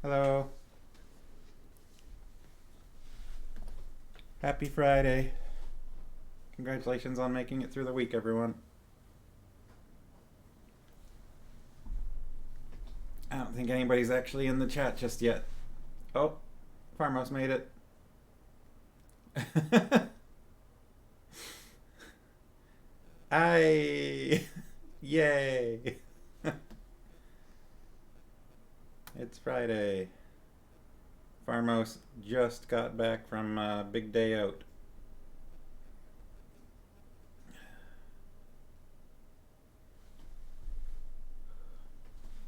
Hello. Happy Friday. Congratulations on making it through the week, everyone. I don't think anybody's actually in the chat just yet. Oh, Farmhouse made it. I. Yay. It's Friday. Farmhouse just got back from a big day out.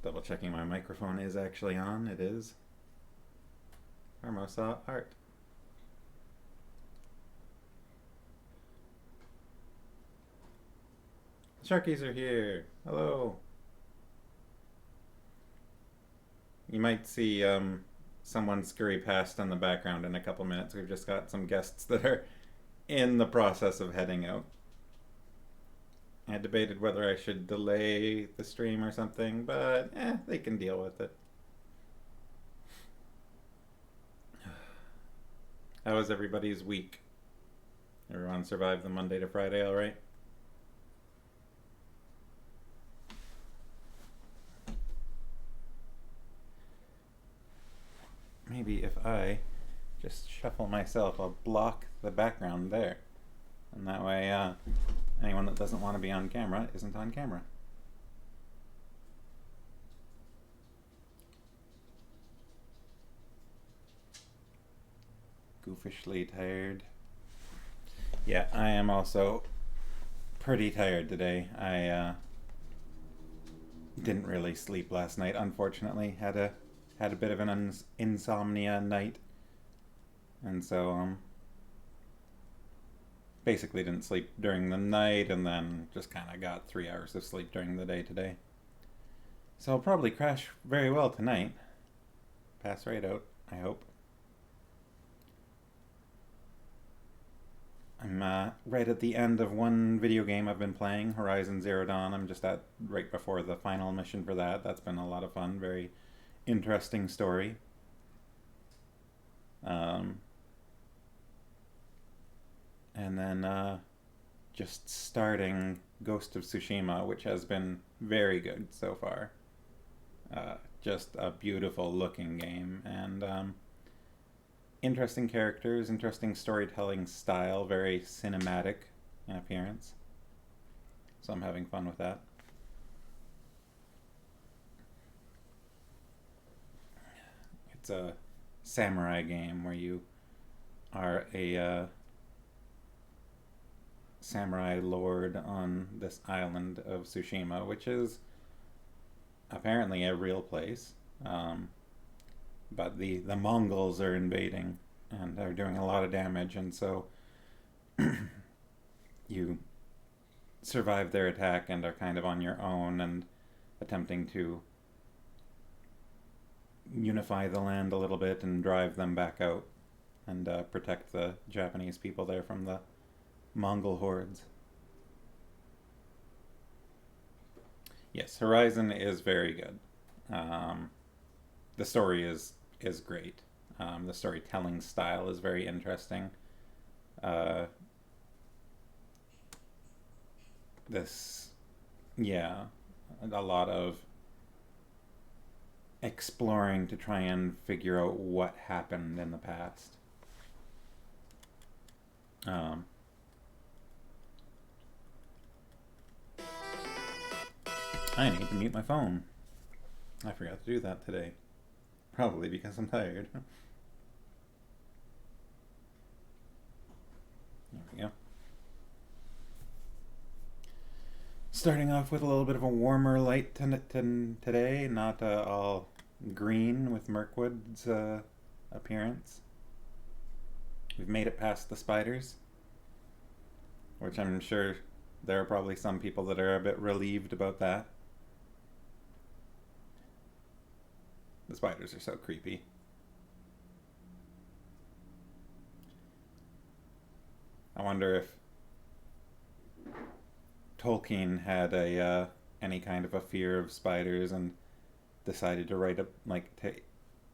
Double checking my microphone is actually on. It is. Farmhouse saw art. Sharkies are here. Hello. You might see someone scurry past in the background in a couple minutes. We've just got some guests that are in the process of heading out. I debated whether I should delay the stream or something, but they can deal with it. How was everybody's week? Everyone survived the Monday to Friday all right? Maybe if I just shuffle myself, I'll block the background there. And that way, anyone that doesn't want to be on camera isn't on camera. Goofishly tired. Yeah, I am also pretty tired today. I didn't really sleep last night, unfortunately. Had a bit of an insomnia night, and so basically didn't sleep during the night, and then just kind of got 3 hours of sleep during the day today. So I'll probably crash very well tonight. Pass right out, I hope. I'm right at the end of one video game I've been playing, Horizon Zero Dawn. I'm just at right before the final mission for that. That's been a lot of fun. Very interesting story. And then just starting Ghost of Tsushima, which has been very good so far. Just a beautiful looking game, and interesting characters, interesting storytelling style, very cinematic in appearance. So I'm having fun with that. It's a samurai game where you are a samurai lord on this island of Tsushima, which is apparently a real place. But the Mongols are invading and are doing a lot of damage, and so you survive their attack and are kind of on your own and attempting to unify the land a little bit and drive them back out and protect the Japanese people there from the Mongol hordes. Yes, Horizon is very good. The story is great. The storytelling style is very interesting. A lot of exploring to try and figure out what happened in the past. I need to mute my phone. I forgot to do that today. Probably because I'm tired. There we go. Starting off with a little bit of a warmer light today, not all green with Mirkwood's appearance. We've made it past the spiders, which I'm sure there are probably some people that are a bit relieved about that. The spiders are so creepy. I wonder if Tolkien had any kind of a fear of spiders and decided to write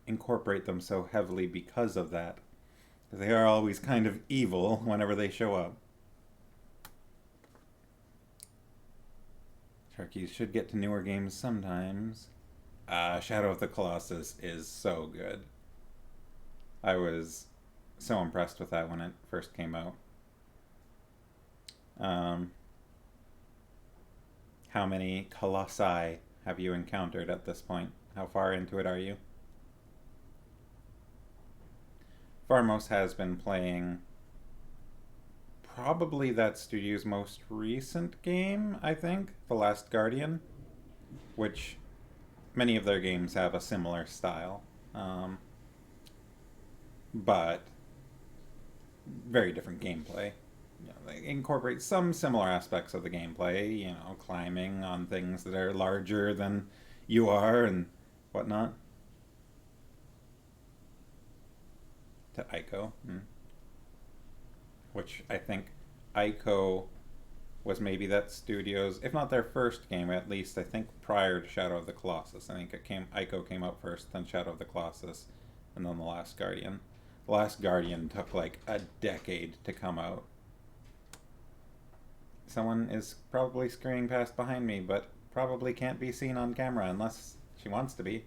incorporate them so heavily because of that. Because they are always kind of evil whenever they show up. Sharkies should get to newer games sometimes. Shadow of the Colossus is so good. I was so impressed with that when it first came out. How many colossi have you encountered at this point? How far into it are you? Farmos has been playing probably that studio's most recent game, I think, The Last Guardian, which many of their games have a similar style, but very different gameplay. You know, they incorporate some similar aspects of the gameplay, you know, climbing on things that are larger than you are and whatnot. To Ico, which I think Ico was maybe that studio's, if not their first game, at least I think prior to Shadow of the Colossus. I think Ico came out first, then Shadow of the Colossus, and then The Last Guardian. The Last Guardian took like a decade to come out. Someone is probably scurrying past behind me, but probably can't be seen on camera unless she wants to be.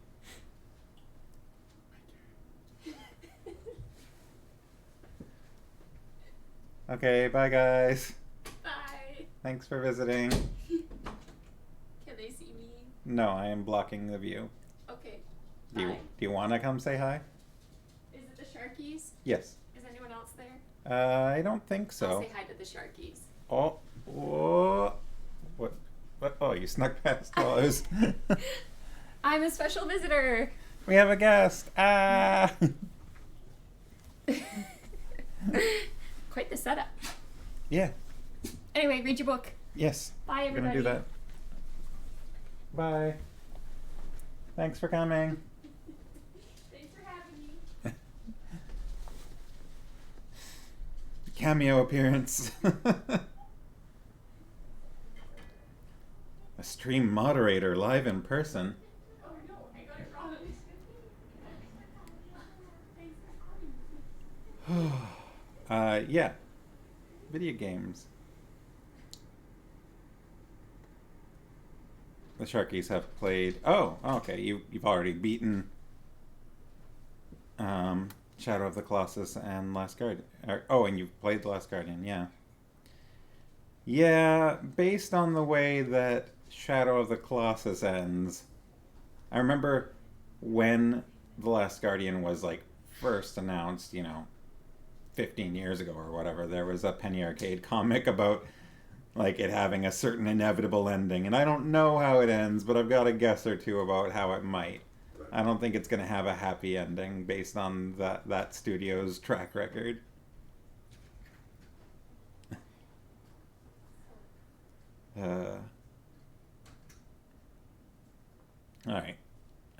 Okay, bye guys. Bye. Thanks for visiting. Can they see me? No, I am blocking the view. Okay. Do you want to come say hi? Is it the Sharkies? Yes. Is anyone else there? I don't think so. I'll say hi to the Sharkies. Oh, whoa. What? Oh, you snuck past while I was... I'm a special visitor. We have a guest. Ah! Quite the setup. Yeah. Anyway, read your book. Yes. Bye, everybody. We're gonna do that. Bye. Thanks for coming. Thanks for having me. Cameo appearance. A stream moderator live in person. Oh no, I got it wrong. Thanks. Yeah. Video games. The Sharkies have played... Oh, okay. You've already beaten Shadow of the Colossus and Last Guardian. And you've played The Last Guardian, yeah. Yeah, based on the way that Shadow of the Colossus ends, I remember when The Last Guardian was, like, first announced, 15 years ago or whatever, there was a Penny Arcade comic about like it having a certain inevitable ending, and I don't know how it ends, but I've got a guess or two about how it might. I don't think it's going to have a happy ending based on that studio's track record. Alright.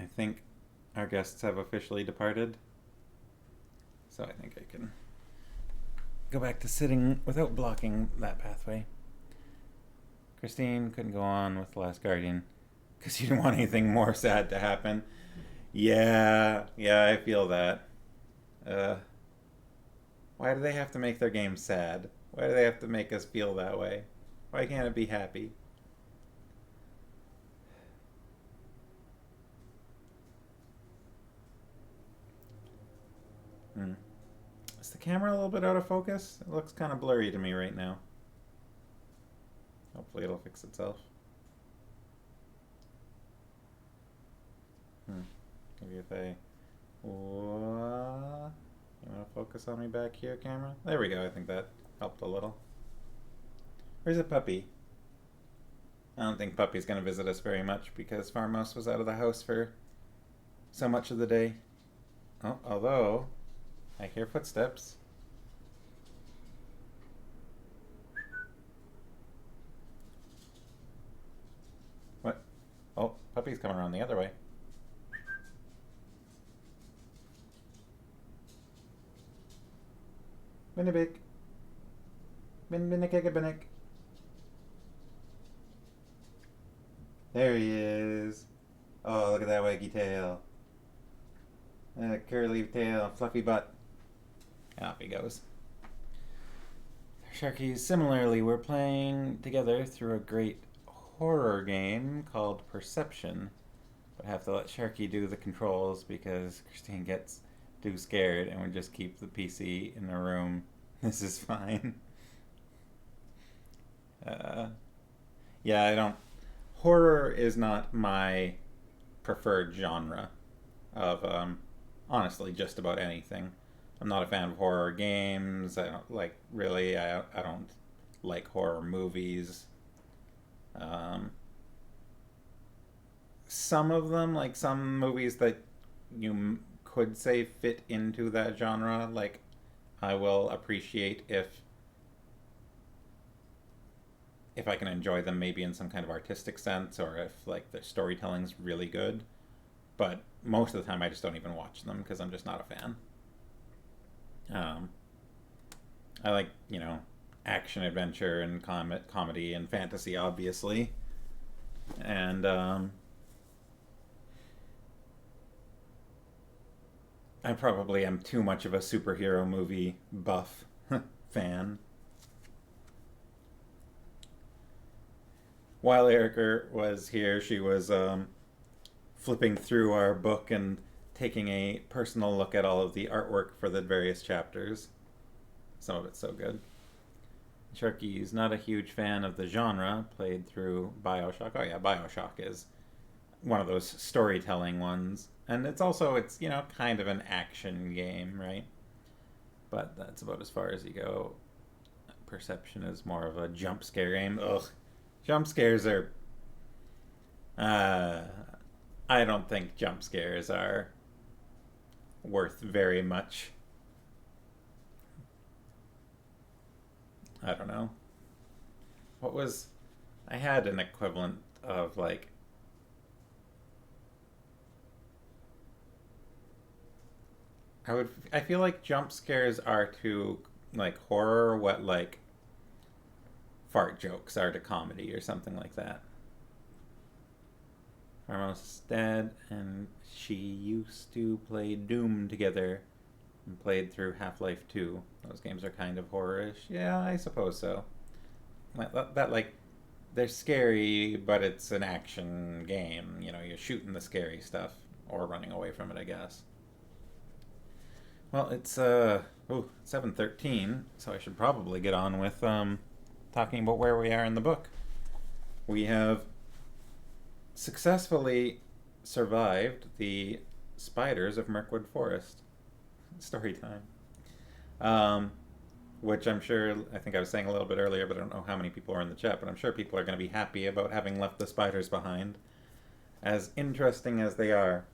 I think our guests have officially departed, so I think I can go back to sitting without blocking that pathway. Christine couldn't go on with The Last Guardian because you didn't want anything more sad to happen. Yeah, I feel that. Why do they have to make their game sad? Why do they have to make us feel that way? Why can't it be happy? Is the camera a little bit out of focus? It looks kind of blurry to me right now. Hopefully it'll fix itself. Maybe if I... You want to focus on me back here, camera? There we go. I think that helped a little. Where's the puppy? I don't think Puppy's going to visit us very much because Farmos was out of the house for so much of the day. Oh, although I hear footsteps. What? Oh, Puppy's coming around the other way. Binnibik. Binnikigabinnik. There he is. Oh, look at that waggy tail. Curly tail, fluffy butt. And off he goes. Sharky, similarly, we're playing together through a great horror game called Perception. But I have to let Sharky do the controls because Christine gets too scared and we just keep the PC in the room. This is fine. Yeah, I don't. Horror is not my preferred genre of, honestly, just about anything. I'm not a fan of horror games. I don't like, really, I don't like horror movies. Um, some of them, like some movies that could say fit into that genre, like I will appreciate if I can enjoy them maybe in some kind of artistic sense or if like the storytelling's really good. But most of the time I just don't even watch them because I'm just not a fan. Um, I like, action adventure and comedy and fantasy obviously. And I probably am too much of a superhero movie buff fan. While Erica was here, she was flipping through our book and taking a personal look at all of the artwork for the various chapters. Some of it's so good. Sharky's not a huge fan of the genre, played through Bioshock. Oh yeah, Bioshock is one of those storytelling ones. And it's kind of an action game, right? But that's about as far as you go. Perception is more of a jump scare game. Ugh. Jump scares are. I don't think jump scares are worth very much. I don't know. What was. I had an equivalent of like. I feel like jump scares are to like horror what like fart jokes are to comedy or something like that. Armostad and she used to play Doom together and played through Half-Life 2. Those games are kind of horror-ish. Yeah, I suppose so. That like, they're scary, but it's an action game. You're shooting the scary stuff or running away from it, I guess. Well, it's 7:13, so I should probably get on with talking about where we are in the book. We have successfully survived the spiders of Mirkwood Forest. Story time. Which I think I was saying a little bit earlier, but I don't know how many people are in the chat, but I'm sure people are going to be happy about having left the spiders behind. As interesting as they are.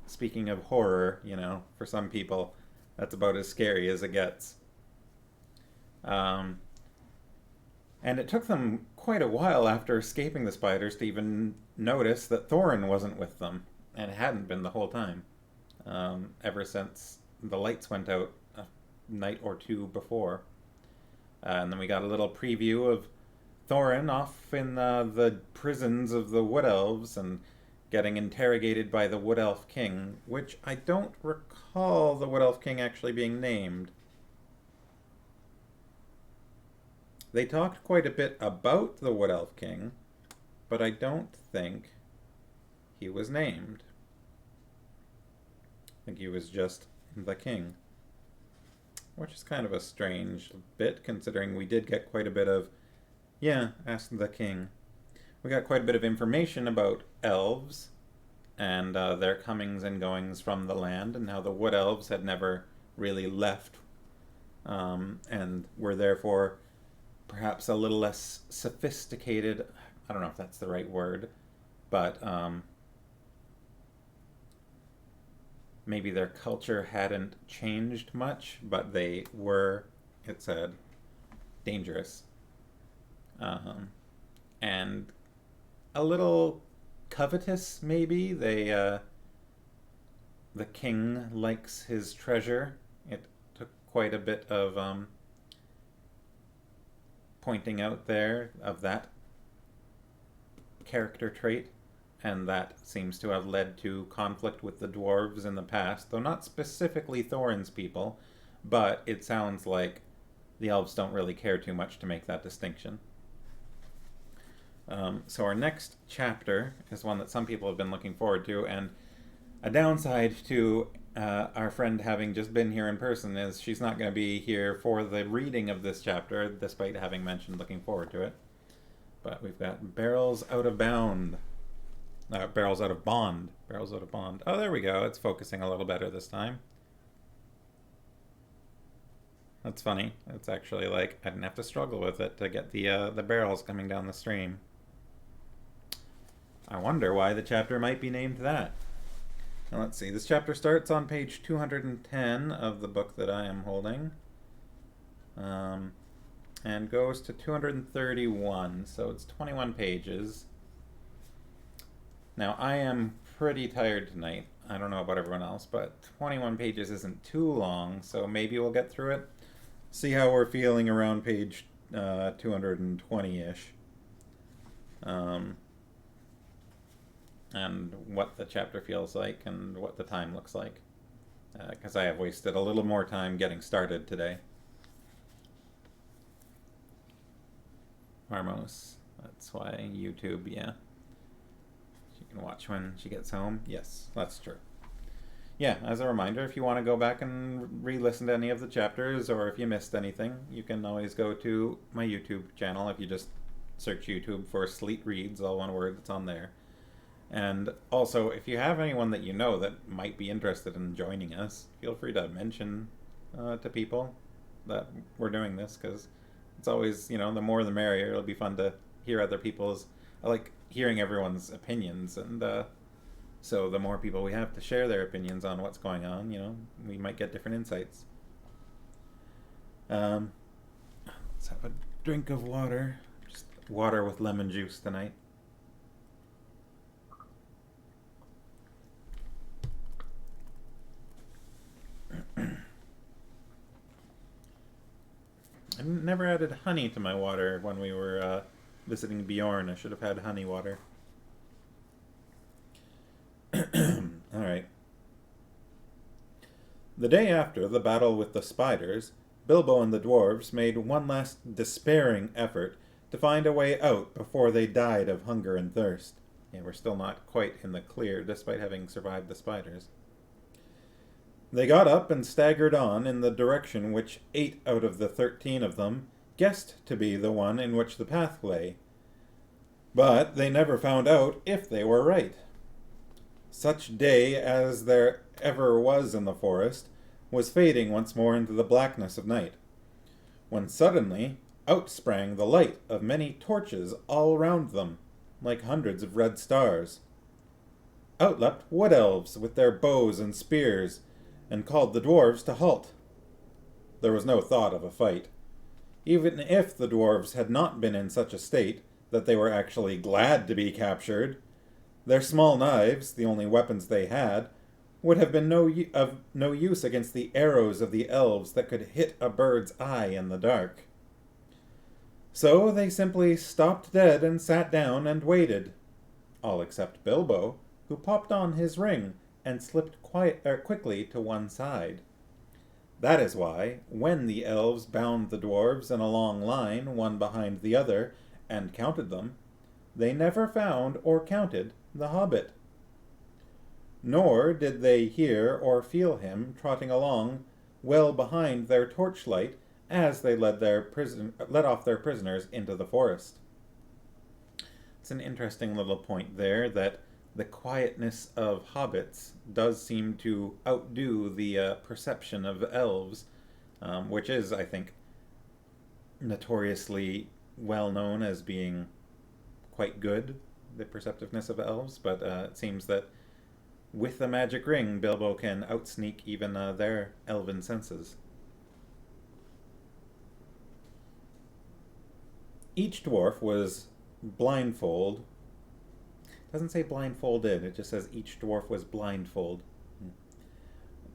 Speaking of horror, for some people, that's about as scary as it gets. And it took them quite a while after escaping the spiders to even notice that Thorin wasn't with them, and hadn't been the whole time, ever since the lights went out a night or two before. And then we got a little preview of Thorin off in the prisons of the Wood Elves and getting interrogated by the Wood Elf King, which I don't recall the Wood Elf King actually being named. They talked quite a bit about the Wood Elf King, but I don't think he was named. I think he was just the king. Which is kind of a strange bit, considering we did get quite a bit of, ask the king. We got quite a bit of information about elves and their comings and goings from the land, and how the Wood Elves had never really left, and were therefore perhaps a little less sophisticated. I don't know if that's the right word, but maybe their culture hadn't changed much, but they were, it said, dangerous. And a little covetous, maybe. The king likes his treasure. It took quite a bit of pointing out there of that character trait. and that seems to have led to conflict with the dwarves in the past, though not specifically Thorin's people, but it sounds like the elves don't really care too much to make that distinction. So our next chapter is one that some people have been looking forward to, and a downside to our friend having just been here in person is she's not going to be here for the reading of this chapter, despite having mentioned looking forward to it. But we've got Barrels Out of Bound. Barrels Out of Bond. Barrels Out of Bond. Oh, there we go. It's focusing a little better this time. That's funny. It's actually like I didn't have to struggle with it to get the barrels coming down the stream. I wonder why the chapter might be named that. Now let's see. This chapter starts on page 210 of the book that I am holding. And goes to 231, so it's 21 pages. Now, I am pretty tired tonight. I don't know about everyone else, but 21 pages isn't too long, so maybe we'll get through it. See how we're feeling around page 220-ish. And what the chapter feels like and what the time looks like. Because I have wasted a little more time getting started today. Marmos. That's why YouTube, yeah. She can watch when she gets home. Yes, that's true. Yeah, as a reminder, if you want to go back and re-listen to any of the chapters, or if you missed anything, you can always go to my YouTube channel. If you just search YouTube for Sleet Reads, all one word, it's on there. And also, if you have anyone that you know that might be interested in joining us, feel free to mention to people that we're doing this, because it's always, the more the merrier. It'll be fun to hear other people's... I like hearing everyone's opinions, and so the more people we have to share their opinions on what's going on, we might get different insights. Let's have a drink of water. Just water with lemon juice tonight. I never added honey to my water when we were visiting Bjorn. I should have had honey water. Alright. The day after the battle with the spiders, Bilbo and the dwarves made one last despairing effort to find a way out before they died of hunger and thirst. Yeah, we're still not quite in the clear, despite having survived the spiders. They got up and staggered on in the direction which 8 out of the 13 of them guessed to be the one in which the path lay. But they never found out if they were right. Such day as there ever was in the forest was fading once more into the blackness of night, when suddenly out sprang the light of many torches all round them, like hundreds of red stars. Out leapt wood-elves with their bows and spears, and called the dwarves to halt. There was no thought of a fight. Even if the dwarves had not been in such a state that they were actually glad to be captured, their small knives, the only weapons they had, would have been of no use against the arrows of the elves that could hit a bird's eye in the dark. So they simply stopped dead and sat down and waited, all except Bilbo, who popped on his ring and slipped quickly to one side. That is why, when the elves bound the dwarves in a long line, one behind the other, and counted them, they never found or counted the Hobbit. Nor did they hear or feel him trotting along well behind their torchlight as they led off their prisoners into the forest. It's an interesting little point there that the quietness of hobbits does seem to outdo the perception of elves, which is, I think, notoriously well known as being quite good, the perceptiveness of elves, but it seems that with the magic ring, Bilbo can outsneak even their elven senses. Each dwarf was blindfolded. It doesn't say blindfolded, it just says each dwarf was blindfolded.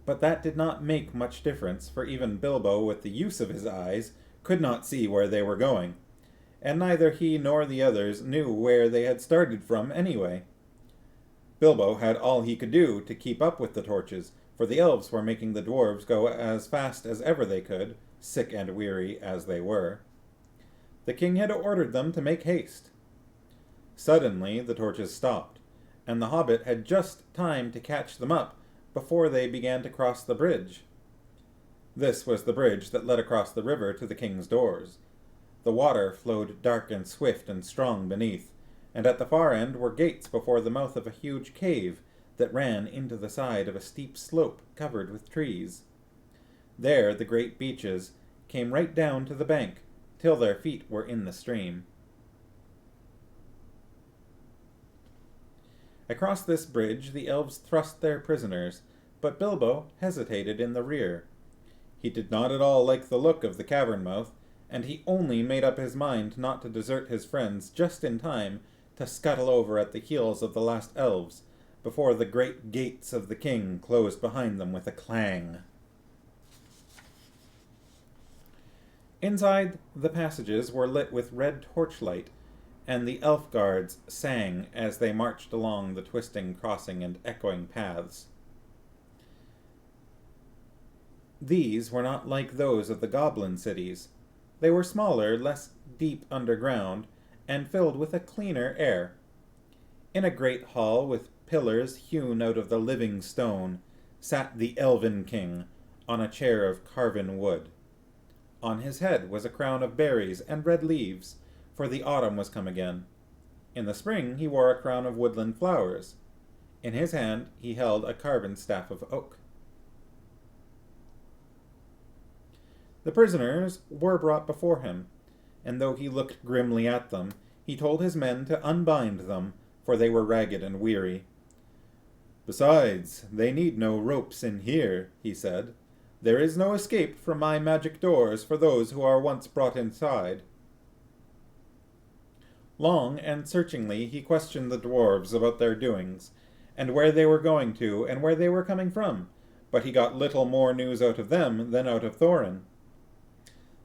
But that did not make much difference, for even Bilbo, with the use of his eyes, could not see where they were going, and neither he nor the others knew where they had started from anyway. Bilbo had all he could do to keep up with the torches, for the elves were making the dwarves go as fast as ever they could, sick and weary as they were. The king had ordered them to make haste. Suddenly the torches stopped, and the hobbit had just time to catch them up before they began to cross the bridge. This was the bridge that led across the river to the king's doors. The water flowed dark and swift and strong beneath, and at the far end were gates before the mouth of a huge cave that ran into the side of a steep slope covered with trees. There the great beaches came right down to the bank, till their feet were in the stream. Across this bridge the elves thrust their prisoners, but Bilbo hesitated in the rear. He did not at all like the look of the cavern mouth, and he only made up his mind not to desert his friends just in time to scuttle over at the heels of the last elves, before the great gates of the king closed behind them with a clang. Inside, the passages were lit with red torchlight, and the elf guards sang as they marched along the twisting, crossing, and echoing paths. These were not like those of the goblin cities. They were smaller, less deep underground, and filled with a cleaner air. In a great hall with pillars hewn out of the living stone sat the elven king on a chair of carven wood. On his head was a crown of berries and red leaves, for the autumn was come again. In the spring he wore a crown of woodland flowers. In his hand he held a carven staff of oak. The prisoners were brought before him, and though he looked grimly at them, he told his men to unbind them, for they were ragged and weary. "Besides, they need no ropes in here," he said. "There is no escape from my magic doors for those who are once brought inside." Long and searchingly he questioned the dwarves about their doings, and where they were going to, and where they were coming from, but he got little more news out of them than out of Thorin.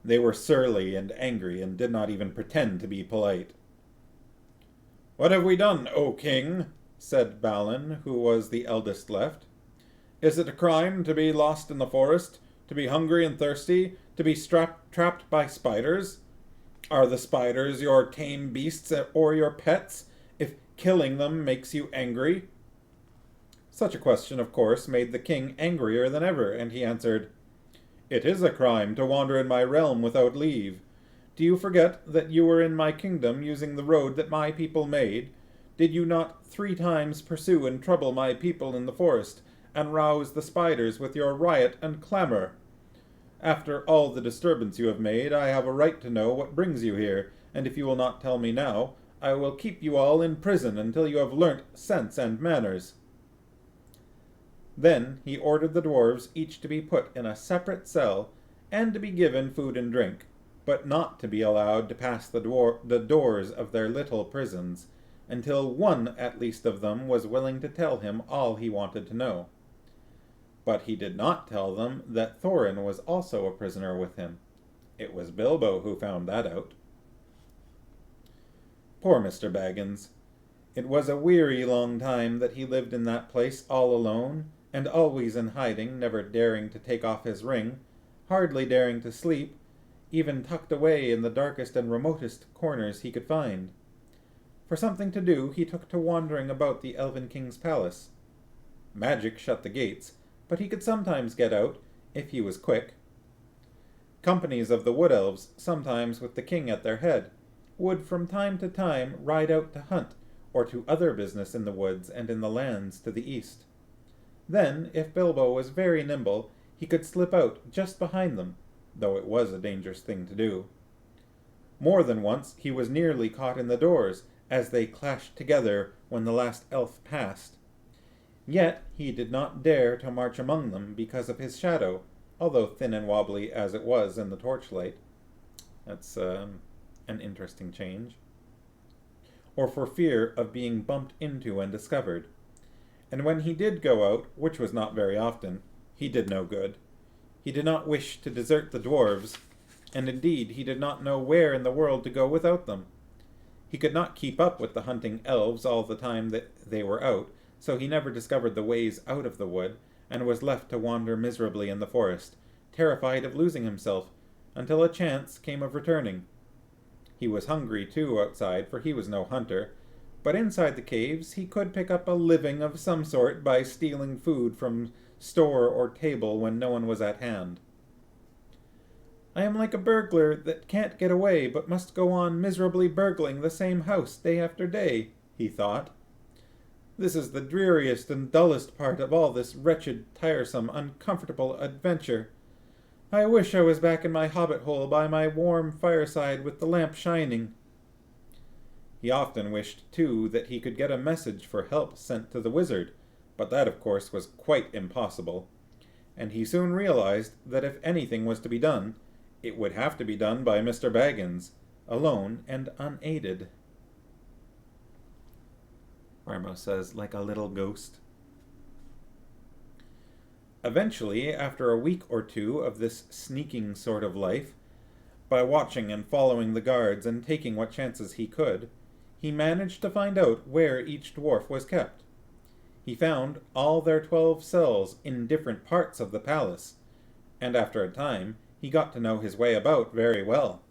They were surly and angry, and did not even pretend to be polite. "What have we done, O king?" said Balin, who was the eldest left. "Is it a crime to be lost in the forest, to be hungry and thirsty, to be trapped by spiders? Are the spiders your tame beasts or your pets, if killing them makes you angry?" Such a question, of course, made the king angrier than ever, and he answered, "It is a crime to wander in my realm without leave. Do you forget that you were in my kingdom using the road that my people made? Did you not 3 times pursue and trouble my people in the forest, and rouse the spiders with your riot and clamor? After all the disturbance you have made, I have a right to know what brings you here, and if you will not tell me now, I will keep you all in prison until you have learnt sense and manners." Then he ordered the dwarves each to be put in a separate cell, and to be given food and drink, but not to be allowed to pass the doors of their little prisons, until one at least of them was willing to tell him all he wanted to know. But he did not tell them that Thorin was also a prisoner with him. It was Bilbo who found that out. Poor Mr. Baggins. It was a weary long time that he lived in that place all alone, and always in hiding, never daring to take off his ring, hardly daring to sleep, even tucked away in the darkest and remotest corners he could find. For something to do, he took to wandering about the Elven King's palace. Magic shut the gates, but he could sometimes get out, if he was quick. Companies of the Wood Elves, sometimes with the king at their head, would from time to time ride out to hunt, or to other business in the woods and in the lands to the east. Then, if Bilbo was very nimble, he could slip out just behind them, though it was a dangerous thing to do. More than once he was nearly caught in the doors, as they clashed together when the last elf passed. Yet he did not dare to march among them because of his shadow, although thin and wobbly as it was in the torchlight. That's an interesting change. Or for fear of being bumped into and discovered. And when he did go out, which was not very often, he did no good. He did not wish to desert the dwarves, and indeed he did not know where in the world to go without them. He could not keep up with the hunting elves all the time that they were out, so he never discovered the ways out of the wood, and was left to wander miserably in the forest, terrified of losing himself, until a chance came of returning. He was hungry, too, outside, for he was no hunter, but inside the caves he could pick up a living of some sort by stealing food from store or table when no one was at hand. I am like a burglar that can't get away but must go on miserably burgling the same house day after day, he thought. This is the dreariest and dullest part of all this wretched, tiresome, uncomfortable adventure. I wish I was back in my hobbit hole by my warm fireside with the lamp shining. He often wished, too, that he could get a message for help sent to the wizard, but that, of course, was quite impossible, and he soon realized that if anything was to be done, it would have to be done by Mr. Baggins, alone and unaided. Ormo says, like a little ghost. Eventually, after a week or two of this sneaking sort of life, by watching and following the guards and taking what chances he could, he managed to find out where each dwarf was kept. He found all their 12 cells in different parts of the palace, and after a time he got to know his way about very well.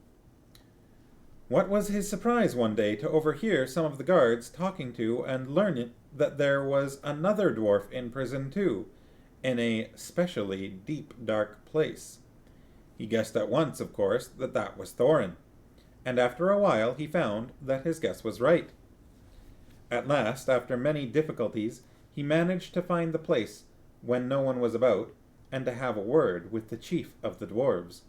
What was his surprise one day to overhear some of the guards talking to and learn that there was another dwarf in prison too, in a specially deep, dark place. He guessed at once, of course, that that was Thorin, and after a while he found that his guess was right. At last, after many difficulties, he managed to find the place when no one was about, and to have a word with the chief of the dwarves.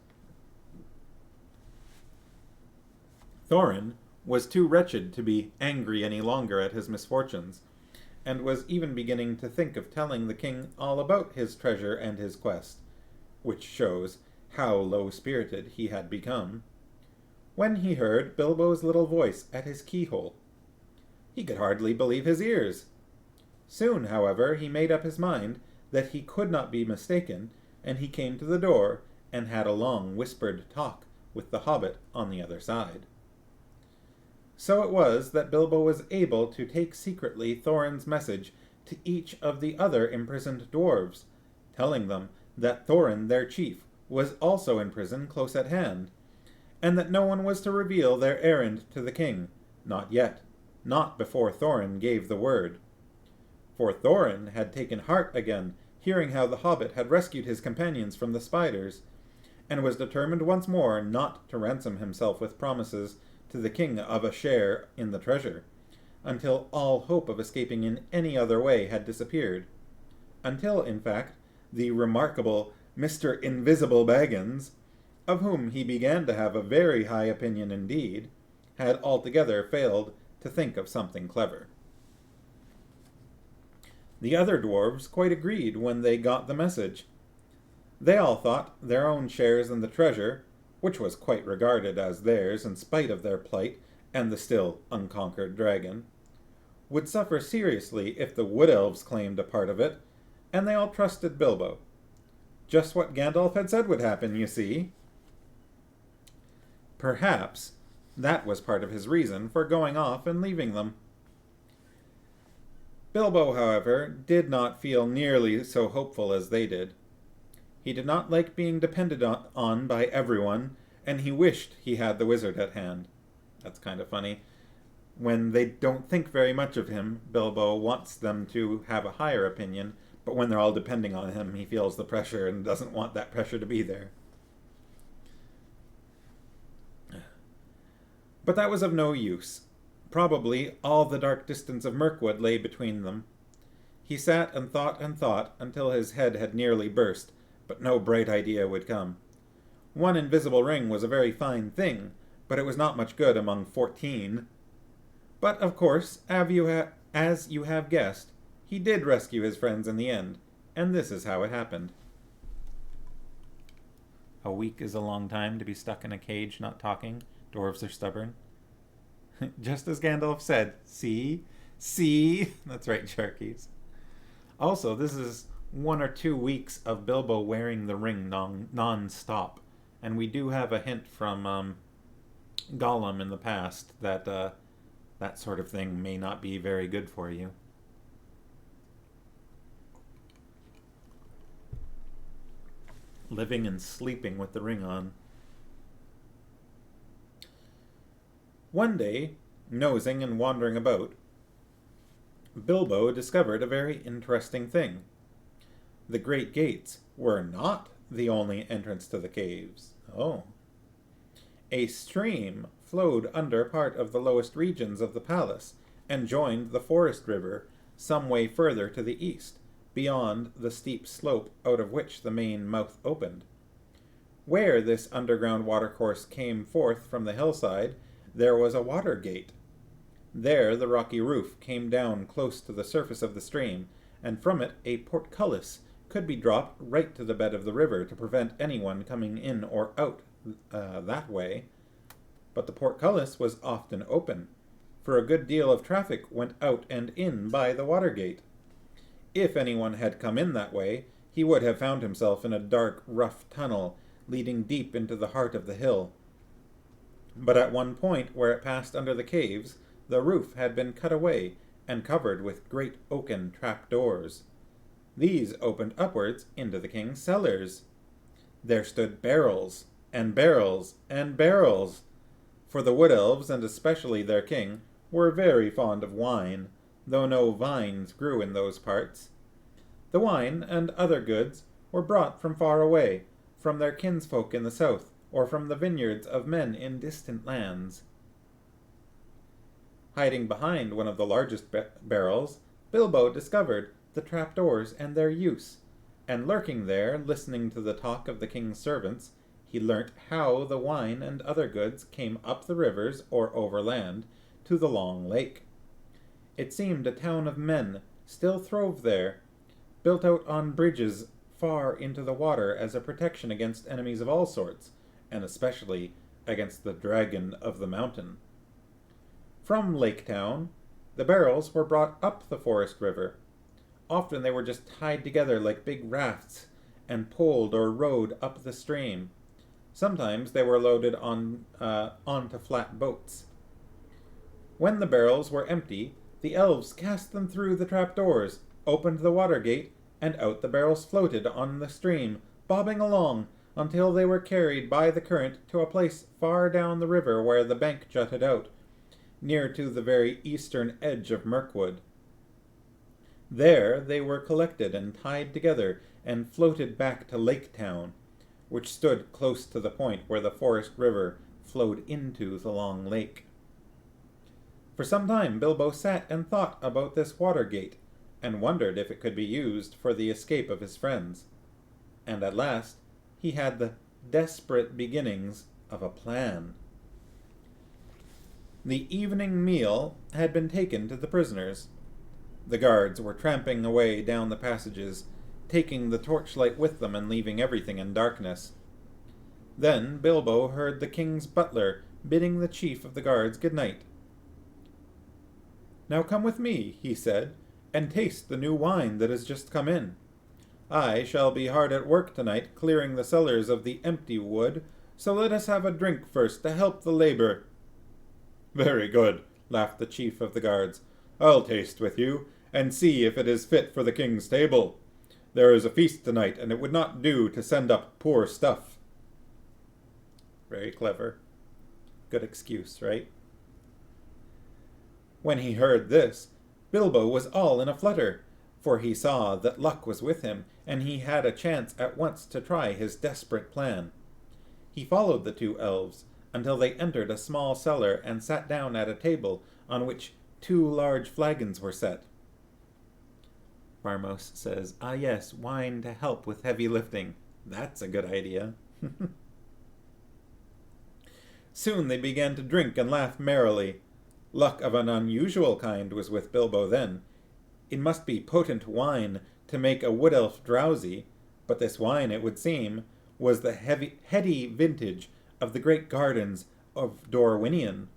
Thorin was too wretched to be angry any longer at his misfortunes, and was even beginning to think of telling the king all about his treasure and his quest, which shows how low-spirited he had become, when he heard Bilbo's little voice at his keyhole. He could hardly believe his ears. Soon, however, he made up his mind that he could not be mistaken, and he came to the door and had a long whispered talk with the hobbit on the other side. So it was that Bilbo was able to take secretly Thorin's message to each of the other imprisoned dwarves, telling them that Thorin, their chief, was also in prison close at hand, and that no one was to reveal their errand to the king, not yet, not before Thorin gave the word. For Thorin had taken heart again, hearing how the hobbit had rescued his companions from the spiders, and was determined once more not to ransom himself with promises to the king of a share in the treasure, until all hope of escaping in any other way had disappeared. Until, in fact, the remarkable Mr. Invisible Baggins, of whom he began to have a very high opinion indeed, had altogether failed to think of something clever. The other dwarves quite agreed when they got the message. They all thought their own shares in the treasure, which was quite regarded as theirs in spite of their plight and the still unconquered dragon, would suffer seriously if the wood elves claimed a part of it, and they all trusted Bilbo. Just what Gandalf had said would happen, you see. Perhaps that was part of his reason for going off and leaving them. Bilbo, however, did not feel nearly so hopeful as they did. He did not like being depended on by everyone, and he wished he had the wizard at hand. That's kind of funny. When they don't think very much of him, Bilbo wants them to have a higher opinion, but when they're all depending on him, he feels the pressure and doesn't want that pressure to be there. But that was of no use. Probably all the dark distance of Mirkwood lay between them. He sat and thought until his head had nearly burst, but no bright idea would come. One invisible ring was a very fine thing, but it was not much good among 14. But, of course, as you have guessed, he did rescue his friends in the end, and this is how it happened. A week is a long time to be stuck in a cage not talking. Dwarves are stubborn. Just as Gandalf said, see? See? That's right, Sharkies. Also, this is 1 or 2 weeks of Bilbo wearing the ring non-stop. And we do have a hint from Gollum in the past that that sort of thing may not be very good for you. living and sleeping with the ring on. One day, nosing and wandering about, Bilbo discovered a very interesting thing. The great gates were not the only entrance to the caves. Oh. A stream flowed under part of the lowest regions of the palace and joined the forest river some way further to the east, beyond the steep slope out of which the main mouth opened. Where this underground watercourse came forth from the hillside, there was a water gate. There the rocky roof came down close to the surface of the stream, and from it a portcullis could be dropped right to the bed of the river to prevent anyone coming in or out that way. But the portcullis was often open, for a good deal of traffic went out and in by the water gate. If anyone had come in that way, he would have found himself in a dark, rough tunnel leading deep into the heart of the hill. But at one point where it passed under the caves, the roof had been cut away and covered with great oaken trap-doors. These opened upwards into the king's cellars. There stood barrels, and barrels, and barrels, for the wood elves, and especially their king, were very fond of wine, though no vines grew in those parts. The wine and other goods were brought from far away, from their kinsfolk in the south, or from the vineyards of men in distant lands. Hiding behind one of the largest barrels, Bilbo discovered the trapdoors and their use, and lurking there, listening to the talk of the king's servants, he learnt how the wine and other goods came up the rivers or overland to the long lake. It seemed a town of men still throve there, built out on bridges far into the water as a protection against enemies of all sorts, and especially against the dragon of the mountain. From Lake Town, the barrels were brought up the forest river. Often they were just tied together like big rafts and pulled or rowed up the stream. Sometimes they were loaded onto flat boats. When the barrels were empty, the elves cast them through the trapdoors, opened the water gate, and out the barrels floated on the stream, bobbing along until they were carried by the current to a place far down the river where the bank jutted out, near to the very eastern edge of Mirkwood. There they were collected and tied together and floated back to Lake Town, which stood close to the point where the forest river flowed into the long lake. For some time Bilbo sat and thought about this water gate, and wondered if it could be used for the escape of his friends. And at last he had the desperate beginnings of a plan. The evening meal had been taken to the prisoners. The guards were tramping away down the passages, taking the torchlight with them and leaving everything in darkness. Then Bilbo heard the king's butler bidding the chief of the guards good night. "Now come with me," he said, "and taste the new wine that has just come in. I shall be hard at work tonight clearing the cellars of the empty wood, so let us have a drink first to help the labor." "Very good," laughed the chief of the guards. "I'll taste with you, and see if it is fit for the king's table. There is a feast tonight, and it would not do to send up poor stuff." Very clever. Good excuse, right? When he heard this, Bilbo was all in a flutter, for he saw that luck was with him, and he had a chance at once to try his desperate plan. He followed the two elves until they entered a small cellar and sat down at a table on which 2 large flagons were set. Barmos says, "Ah yes, wine to help with heavy lifting. That's a good idea." Soon they began to drink and laugh merrily. Luck of an unusual kind was with Bilbo then. It must be potent wine to make a wood elf drowsy, but this wine, it would seem, was the heady vintage of the great gardens of Dorwinion,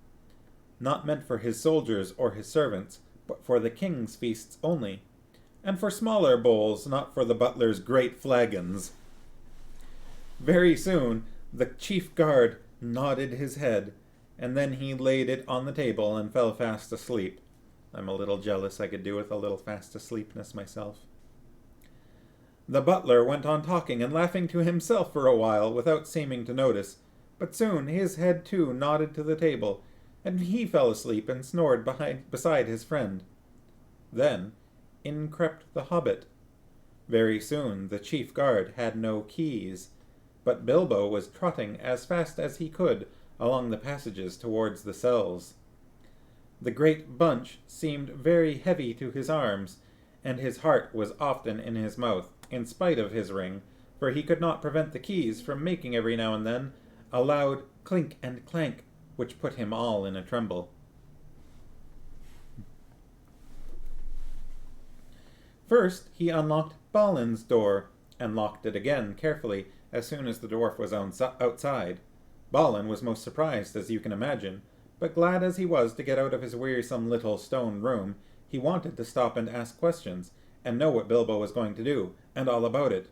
not meant for his soldiers or his servants, but for the king's feasts only, and for smaller bowls, not for the butler's great flagons. Very soon the chief guard nodded his head, and then he laid it on the table and fell fast asleep. I'm a little jealous I could do with a little fast asleepness myself. The butler went on talking and laughing to himself for a while without seeming to notice, but soon his head too nodded to the table, and he fell asleep and snored beside his friend. Then in crept the Hobbit. Very soon the chief guard had no keys, but Bilbo was trotting as fast as he could along the passages towards the cells. The great bunch seemed very heavy to his arms, and his heart was often in his mouth, in spite of his ring, for he could not prevent the keys from making every now and then a loud clink and clank, which put him all in a tremble. First he unlocked Balin's door, and locked it again carefully as soon as the dwarf was outside. Balin was most surprised, as you can imagine, but glad as he was to get out of his wearisome little stone room, he wanted to stop and ask questions, and know what Bilbo was going to do, and all about it.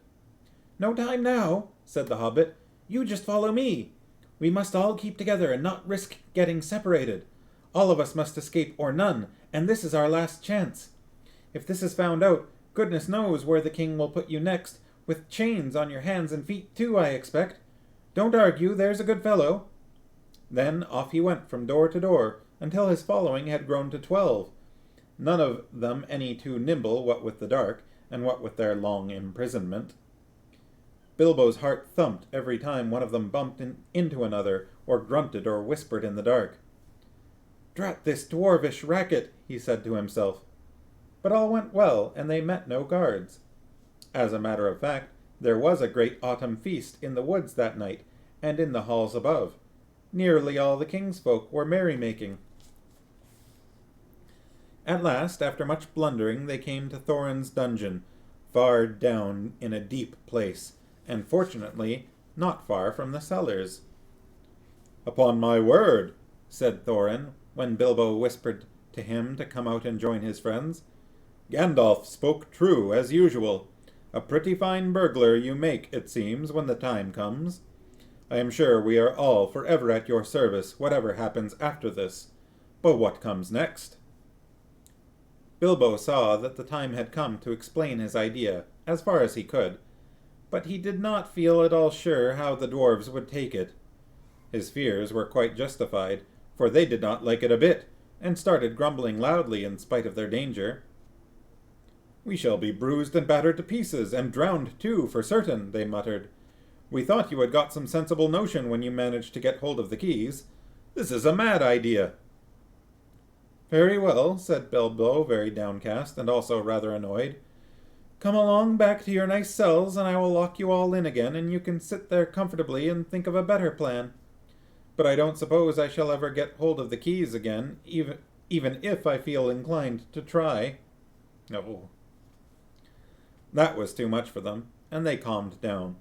"No time now," said the Hobbit. "You just follow me. We must all keep together and not risk getting separated. All of us must escape or none, and this is our last chance. If this is found out, goodness knows where the king will put you next, with chains on your hands and feet too, I expect. Don't argue, there's a good fellow." Then off he went from door to door, until his following had grown to 12, none of them any too nimble, what with the dark, and what with their long imprisonment. Bilbo's heart thumped every time one of them bumped into another, or grunted or whispered in the dark. "Drat this dwarvish racket," he said to himself. But all went well, and they met no guards. As a matter of fact, there was a great autumn feast in the woods that night, and in the halls above. Nearly all the king's folk were merrymaking. At last, after much blundering, they came to Thorin's dungeon, far down in a deep place, and fortunately not far from the cellars. "Upon my word," said Thorin, when Bilbo whispered to him to come out and join his friends, "Gandalf spoke true, as usual. A pretty fine burglar you make, it seems, when the time comes. I am sure we are all forever at your service, whatever happens after this. But what comes next?" Bilbo saw that the time had come to explain his idea, as far as he could, but he did not feel at all sure how the dwarves would take it. His fears were quite justified, for they did not like it a bit, and started grumbling loudly in spite of their danger. "We shall be bruised and battered to pieces, and drowned too, for certain," they muttered. "We thought you had got some sensible notion when you managed to get hold of the keys. This is a mad idea." "Very well," said Bilbo, very downcast, and also rather annoyed. "Come along back to your nice cells, and I will lock you all in again, and you can sit there comfortably and think of a better plan. But I don't suppose I shall ever get hold of the keys again, even if I feel inclined to try." Oh. That was too much for them, and they calmed down.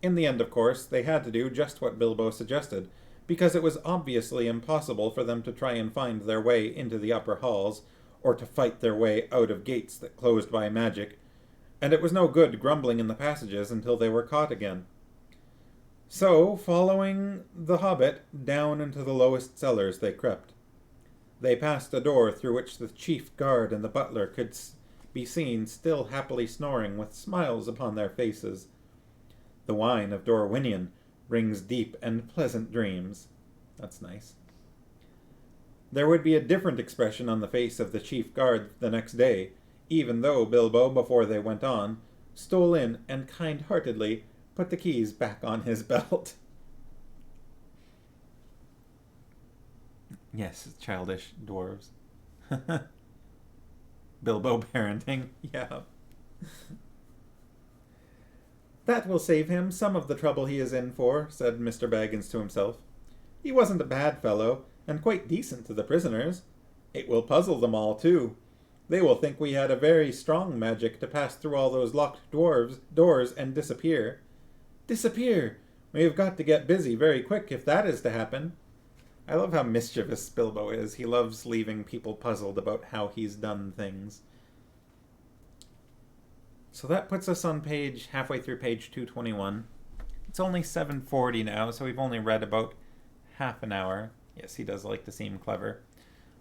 In the end, of course, they had to do just what Bilbo suggested, because it was obviously impossible for them to try and find their way into the upper halls, or to fight their way out of gates that closed by magic, and it was no good grumbling in the passages until they were caught again. So, following the Hobbit, down into the lowest cellars they crept. They passed a door through which the chief guard and the butler could be seen still happily snoring with smiles upon their faces. The wine of Dorwinion brings deep and pleasant dreams. That's nice. There would be a different expression on the face of the chief guard the next day, even though Bilbo, before they went on, stole in and kind-heartedly put the keys back on his belt. Yes, childish dwarves. Bilbo parenting, yeah. "That will save him some of the trouble he is in for," said Mr. Baggins to himself. "He wasn't a bad fellow, and quite decent to the prisoners. It will puzzle them all, too. They will think we had a very strong magic to pass through all those locked doors and disappear. Disappear! We have got to get busy very quick if that is to happen." I love how mischievous Bilbo is. He loves leaving people puzzled about how he's done things. So that puts us on halfway through page 221. It's only 7:40 now, so we've only read about half an hour. Yes, he does like to seem clever.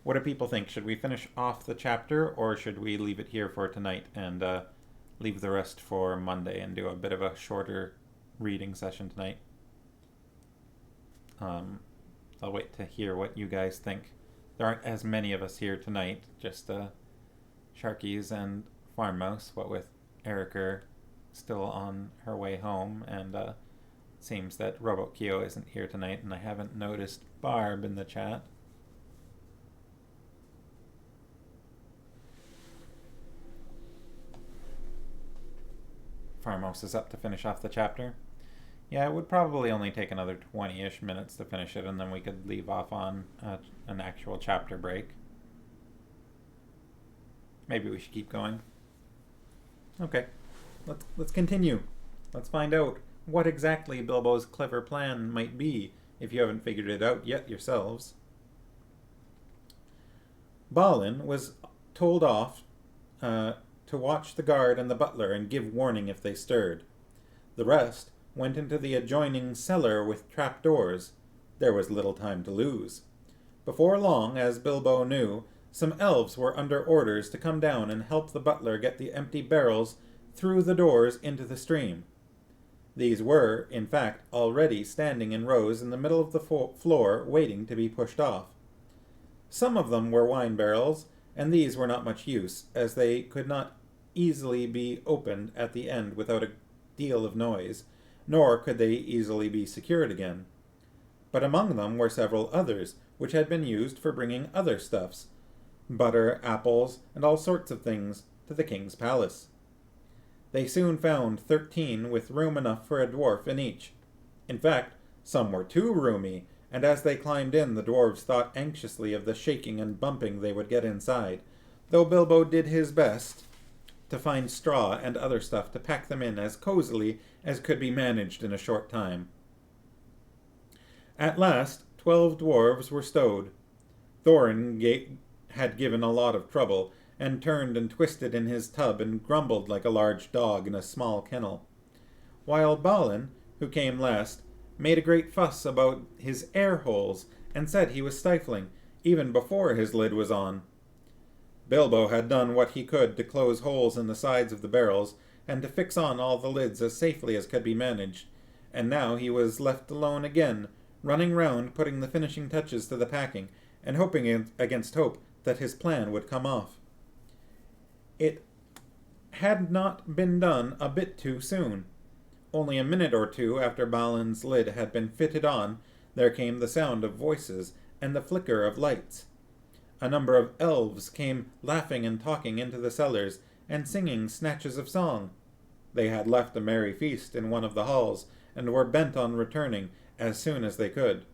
What do people think? Should we finish off the chapter, or should we leave it here for tonight and leave the rest for Monday and do a bit of a shorter reading session tonight. I'll wait to hear what you guys think. There aren't as many of us here tonight, just Sharkies and Farm Mouse, what with Erica still on her way home, and seems that Robot Kyo isn't here tonight, and I haven't noticed Barb in the chat. Farm Mouse is up to finish off the chapter. Yeah, it would probably only take another 20-ish minutes to finish it, and then we could leave off on an actual chapter break. Maybe we should keep going. Okay, let's continue. Let's find out what exactly Bilbo's clever plan might be, if you haven't figured it out yet yourselves. Balin was told off to watch the guard and the butler and give warning if they stirred. The rest went into the adjoining cellar with trapdoors. There was little time to lose. Before long, as Bilbo knew, some elves were under orders to come down and help the butler get the empty barrels through the doors into the stream. These were, in fact, already standing in rows in the middle of the floor, waiting to be pushed off. Some of them were wine barrels, and these were not much use, as they could not easily be opened at the end without a deal of noise, nor could they easily be secured again. But among them were several others, which had been used for bringing other stuffs, butter, apples, and all sorts of things, to the king's palace. They soon found 13 with room enough for a dwarf in each. In fact, some were too roomy, and as they climbed in, the dwarves thought anxiously of the shaking and bumping they would get inside, though Bilbo did his best to find straw and other stuff to pack them in as cozily as could be managed in a short time. At last, 12 dwarves were stowed. Thorin had given a lot of trouble, and turned and twisted in his tub and grumbled like a large dog in a small kennel, while Balin, who came last, made a great fuss about his air holes and said he was stifling, even before his lid was on. Bilbo had done what he could to close holes in the sides of the barrels and to fix on all the lids as safely as could be managed, and now he was left alone again, running round putting the finishing touches to the packing, and hoping against hope that his plan would come off. It had not been done a bit too soon. Only a minute or two after Balin's lid had been fitted on, there came the sound of voices and the flicker of lights. A number of elves came laughing and talking into the cellars, and singing snatches of song. They had left a merry feast in one of the halls, and were bent on returning as soon as they could.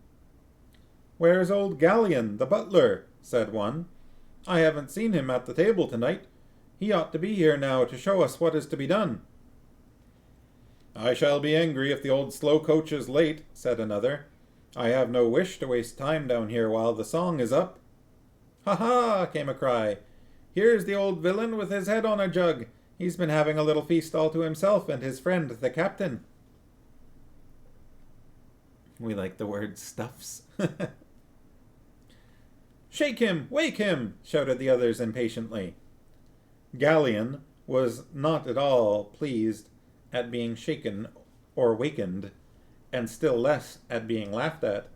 "Where's old Gallion, the butler?" said one. "I haven't seen him at the table tonight. He ought to be here now to show us what is to be done." "I shall be angry if the old slow coach is late," said another. "I have no wish to waste time down here while the song is up." "Ha ha!" came a cry. "Here's the old villain with his head on a jug. He's been having a little feast all to himself and his friend, the captain." We like the word stuffs. "Shake him! Wake him!" shouted the others impatiently. Gallion was not at all pleased at being shaken or wakened, and still less at being laughed at.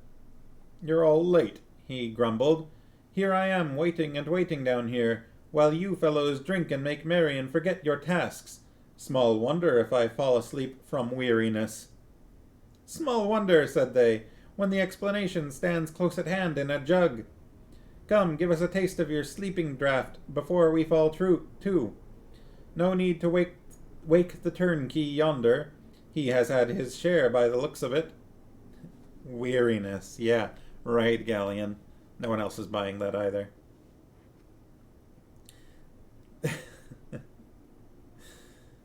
"You're all late," he grumbled. "Here I am waiting and waiting down here, while you fellows drink and make merry and forget your tasks. Small wonder if I fall asleep from weariness." "Small wonder," said they, "when the explanation stands close at hand in a jug. Come, give us a taste of your sleeping draught before we fall to. No need to wake the turnkey yonder. He has had his share by the looks of it." Weariness. Yeah, right, Gallion. No one else is buying that either.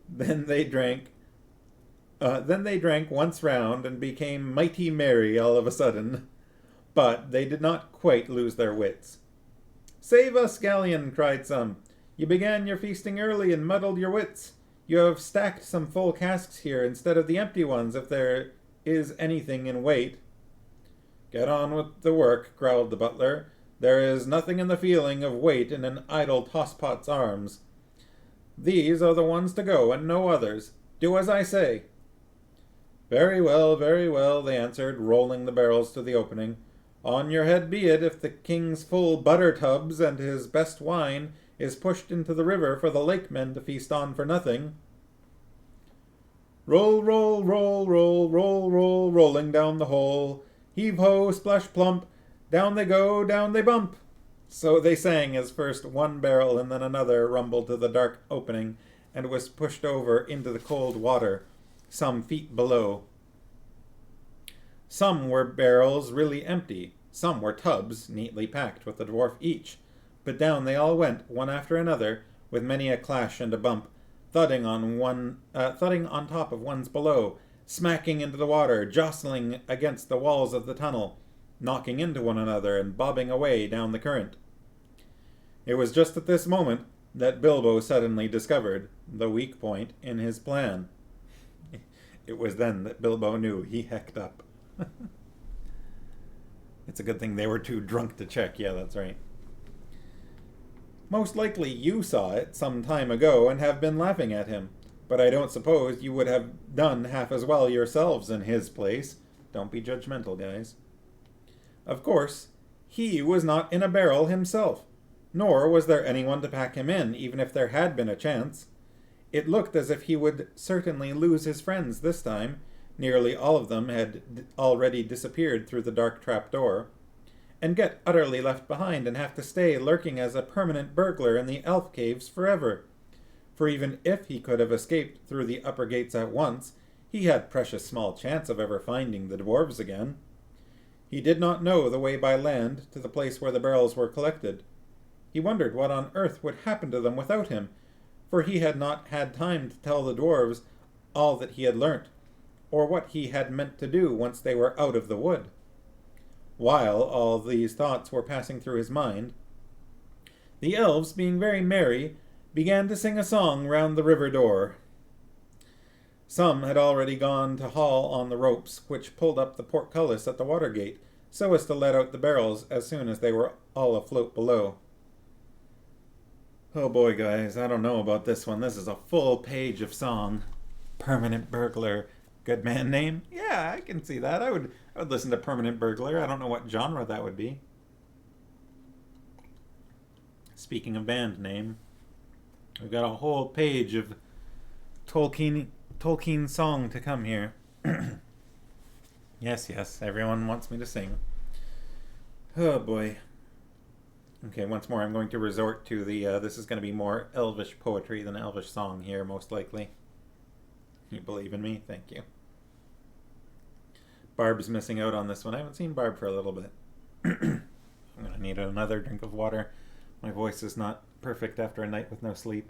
Then they drank once round and became mighty merry all of a sudden. But they did not quite lose their wits. "Save us, Gallion," cried some. "You began your feasting early and muddled your wits. You have stacked some full casks here instead of the empty ones if there is anything in weight." "Get on with the work," growled the butler. "There is nothing in the feeling of weight in an idle tosspot's arms. These are the ones to go, and no others. Do as I say." Very well, they answered, rolling the barrels to the opening. "On your head be it, if the king's full butter tubs and his best wine is pushed into the river for the lake men to feast on for nothing." Roll, rolling down the hole. Heave ho, splash plump, down they go, down they bump. So they sang as first one barrel and then another rumbled to the dark opening and was pushed over into the cold water, some feet below. Some were barrels really empty, some were tubs neatly packed with a dwarf each, but down they all went, one after another, with many a clash and a bump, thudding on top of ones below, smacking into the water, jostling against the walls of the tunnel, knocking into one another and bobbing away down the current. It was just at this moment that Bilbo suddenly discovered the weak point in his plan. It was then that Bilbo knew he hecked up. It's a good thing they were too drunk to check. Yeah, that's right. Most likely you saw it some time ago and have been laughing at him, but I don't suppose you would have done half as well yourselves in his place. Don't be judgmental, guys. Of course, he was not in a barrel himself, nor was there anyone to pack him in, even if there had been a chance. It looked as if he would certainly lose his friends this time. Nearly all of them had already disappeared through the dark trapdoor, and get utterly left behind and have to stay lurking as a permanent burglar in the elf caves forever. For even if he could have escaped through the upper gates at once, he had precious small chance of ever finding the dwarves again. He did not know the way by land to the place where the barrels were collected. He wondered what on earth would happen to them without him, for he had not had time to tell the dwarves all that he had learnt, or what he had meant to do once they were out of the wood. While all these thoughts were passing through his mind, the elves, being very merry, began to sing a song round the river door. Some had already gone to haul on the ropes which pulled up the portcullis at the water gate, so as to let out the barrels as soon as they were all afloat below. Oh boy, guys, I don't know about this one. This is a full page of song. Permanent burglar. Good man name? Yeah, I can see that. I would listen to Permanent Burglar. I don't know what genre that would be. Speaking of band name, we've got a whole page of Tolkien song to come here. Yes, everyone wants me to sing. Oh boy. Okay, once more I'm going to resort to the, this is going to be more elvish poetry than elvish song here, most likely. You believe in me? Thank you. Barb's missing out on this one. I haven't seen Barb for a little bit. I'm going to need another drink of water. My voice is not perfect after a night with no sleep.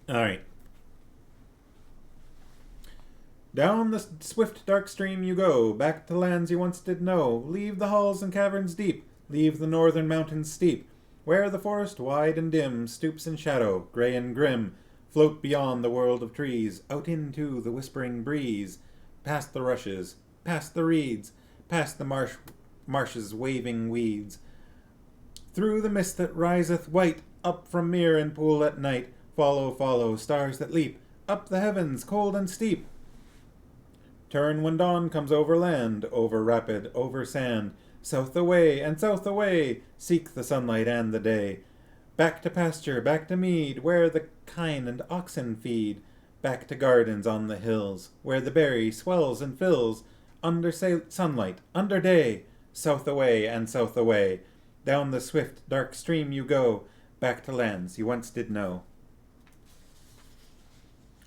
Alright. Down the swift dark stream you go, back to lands you once did know. Leave the halls and caverns deep, leave the northern mountains steep, where the forest wide and dim stoops in shadow, grey and grim. Float beyond the world of trees, out into the whispering breeze, past the rushes, past the reeds, past the marsh's waving weeds. Through the mist that riseth white, up from mere and pool at night, follow, stars that leap, up the heavens cold and steep. Turn when dawn comes over land, over rapid, over sand, south away and south away, seek the sunlight and the day. Back to pasture, back to mead, where the kine and oxen feed, back to gardens on the hills, where the berry swells and fills, under sunlight, under day, south away and south away, down the swift dark stream you go, back to lands you once did know.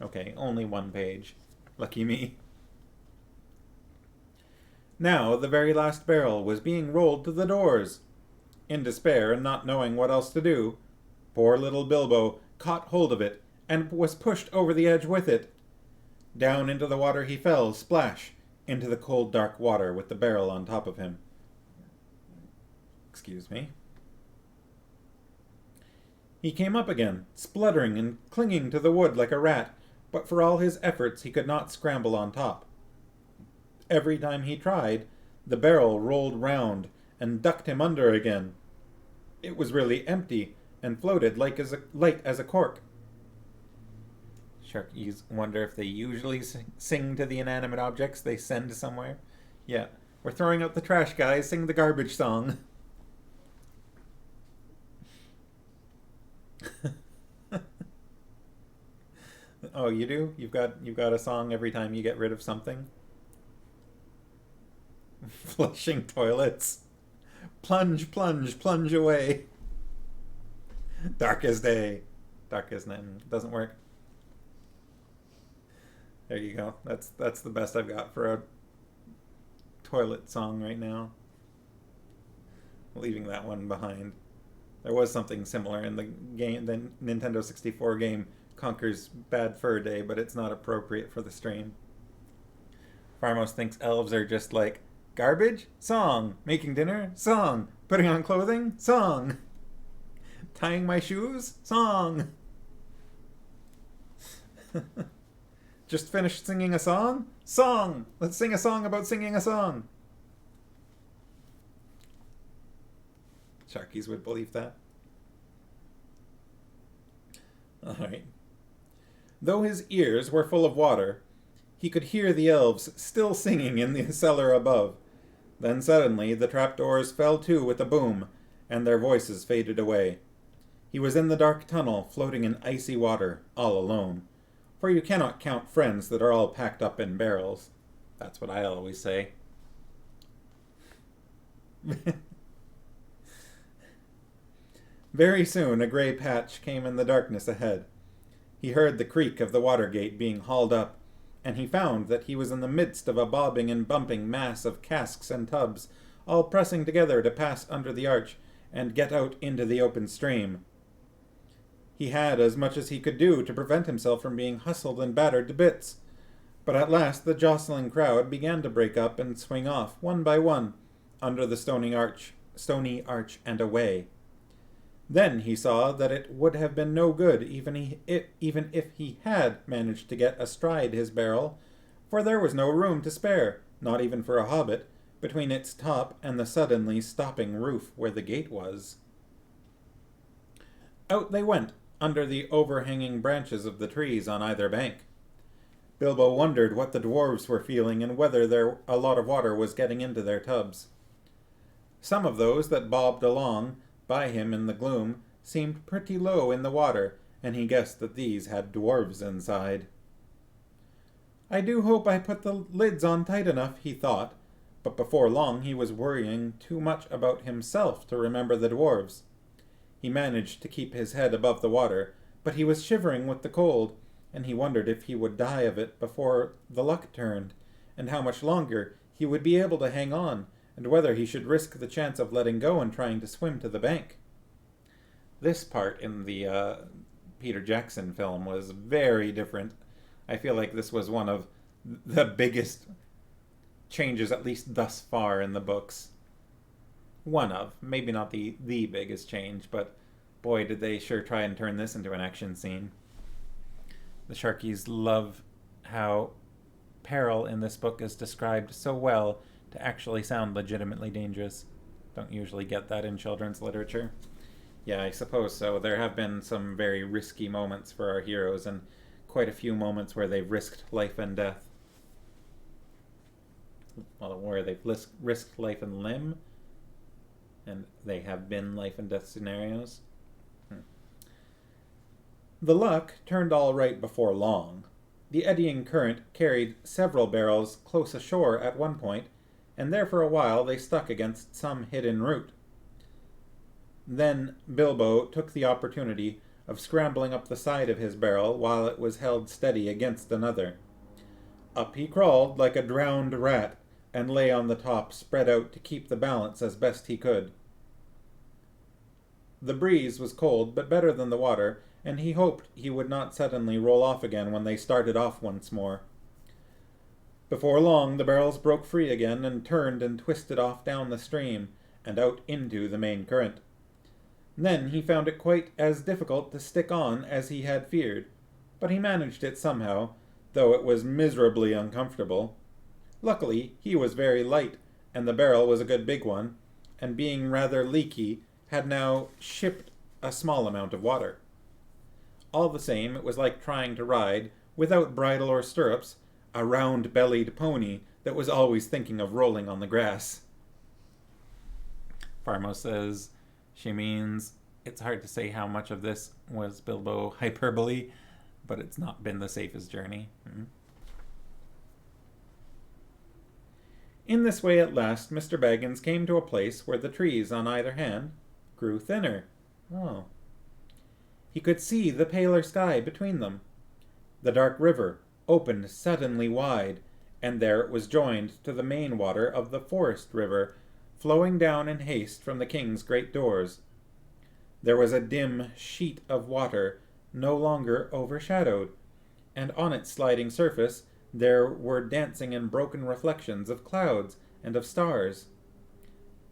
Okay, only one page. Lucky me. Now the very last barrel was being rolled to the doors. In despair and not knowing what else to do, poor little Bilbo caught hold of it and was pushed over the edge with it. Down into the water he fell, splash, into the cold dark water with the barrel on top of him. Excuse me. He came up again, spluttering and clinging to the wood like a rat, but for all his efforts he could not scramble on top. Every time he tried, the barrel rolled round, and ducked him under again. It was really empty and floated light as a cork. Sharkies wonder if they usually sing to the inanimate objects they send somewhere. Yeah, we're throwing out the trash, guys. Sing the garbage song. Oh, you do? You've got a song every time you get rid of something? Flushing toilets. Plunge, plunge, plunge away. Dark as day. Dark as night. Doesn't work. There you go. That's the best I've got for a toilet song right now. Leaving that one behind. There was something similar in the game, the Nintendo 64 game Conker's Bad Fur Day, but it's not appropriate for the stream. Farmos thinks elves are just like garbage, song, making dinner, song, putting on clothing, song, tying my shoes, song. Just finished singing a song? Song! Let's sing a song about singing a song. Sharkies would believe that. Alright. Though his ears were full of water, he could hear the elves still singing in the cellar above. Then suddenly the trapdoors fell to with a boom, and their voices faded away. He was in the dark tunnel, floating in icy water, all alone. For you cannot count friends that are all packed up in barrels. That's what I always say. Very soon a gray patch came in the darkness ahead. He heard the creak of the water gate being hauled up, and he found that he was in the midst of a bobbing and bumping mass of casks and tubs, all pressing together to pass under the arch and get out into the open stream. He had as much as he could do to prevent himself from being hustled and battered to bits, but at last the jostling crowd began to break up and swing off, one by one, under the stony arch and away. Then he saw that it would have been no good even if he had managed to get astride his barrel, for there was no room to spare, not even for a hobbit, between its top and the suddenly stopping roof where the gate was. Out they went, under the overhanging branches of the trees on either bank. Bilbo wondered what the dwarves were feeling and whether a lot of water was getting into their tubs. Some of those that bobbed along by him in the gloom seemed pretty low in the water, and he guessed that these had dwarves inside. I do hope I put the lids on tight enough, he thought, but before long he was worrying too much about himself to remember the dwarves. He managed to keep his head above the water, but he was shivering with the cold, and he wondered if he would die of it before the luck turned, and how much longer he would be able to hang on, and whether he should risk the chance of letting go and trying to swim to the bank. This part in the Peter Jackson film was very different. I feel like this was one of the biggest changes, at least thus far in the books. One of, maybe not the biggest change, but boy, did they sure try and turn this into an action scene. The Sharkies love how peril in this book is described so well to actually sound legitimately dangerous. Don't usually get that in children's literature. Yeah, I suppose so. There have been some very risky moments for our heroes, and quite a few moments where they've risked life and death. Well, where they've risked life and limb, and they have been life and death scenarios. The luck turned all right before long. The eddying current carried several barrels close ashore at one point, and there for a while they stuck against some hidden root. Then Bilbo took the opportunity of scrambling up the side of his barrel while it was held steady against another. Up he crawled like a drowned rat, and lay on the top, spread out to keep the balance as best he could. The breeze was cold, but better than the water, and he hoped he would not suddenly roll off again when they started off once more. Before long the barrels broke free again and turned and twisted off down the stream and out into the main current. Then he found it quite as difficult to stick on as he had feared, but he managed it somehow, though it was miserably uncomfortable. Luckily, he was very light, and the barrel was a good big one, and being rather leaky, had now shipped a small amount of water. All the same, it was like trying to ride, without bridle or stirrups, a round-bellied pony that was always thinking of rolling on the grass. Farmo says she means it's hard to say how much of this was Bilbo hyperbole, but it's not been the safest journey. In this way, at last, Mr. Baggins came to a place where the trees on either hand grew thinner. Oh. He could see the paler sky between them. The dark river opened suddenly wide, and there it was joined to the main water of the forest river, flowing down in haste from the king's great doors. There was a dim sheet of water, no longer overshadowed, and on its sliding surface there were dancing and broken reflections of clouds and of stars.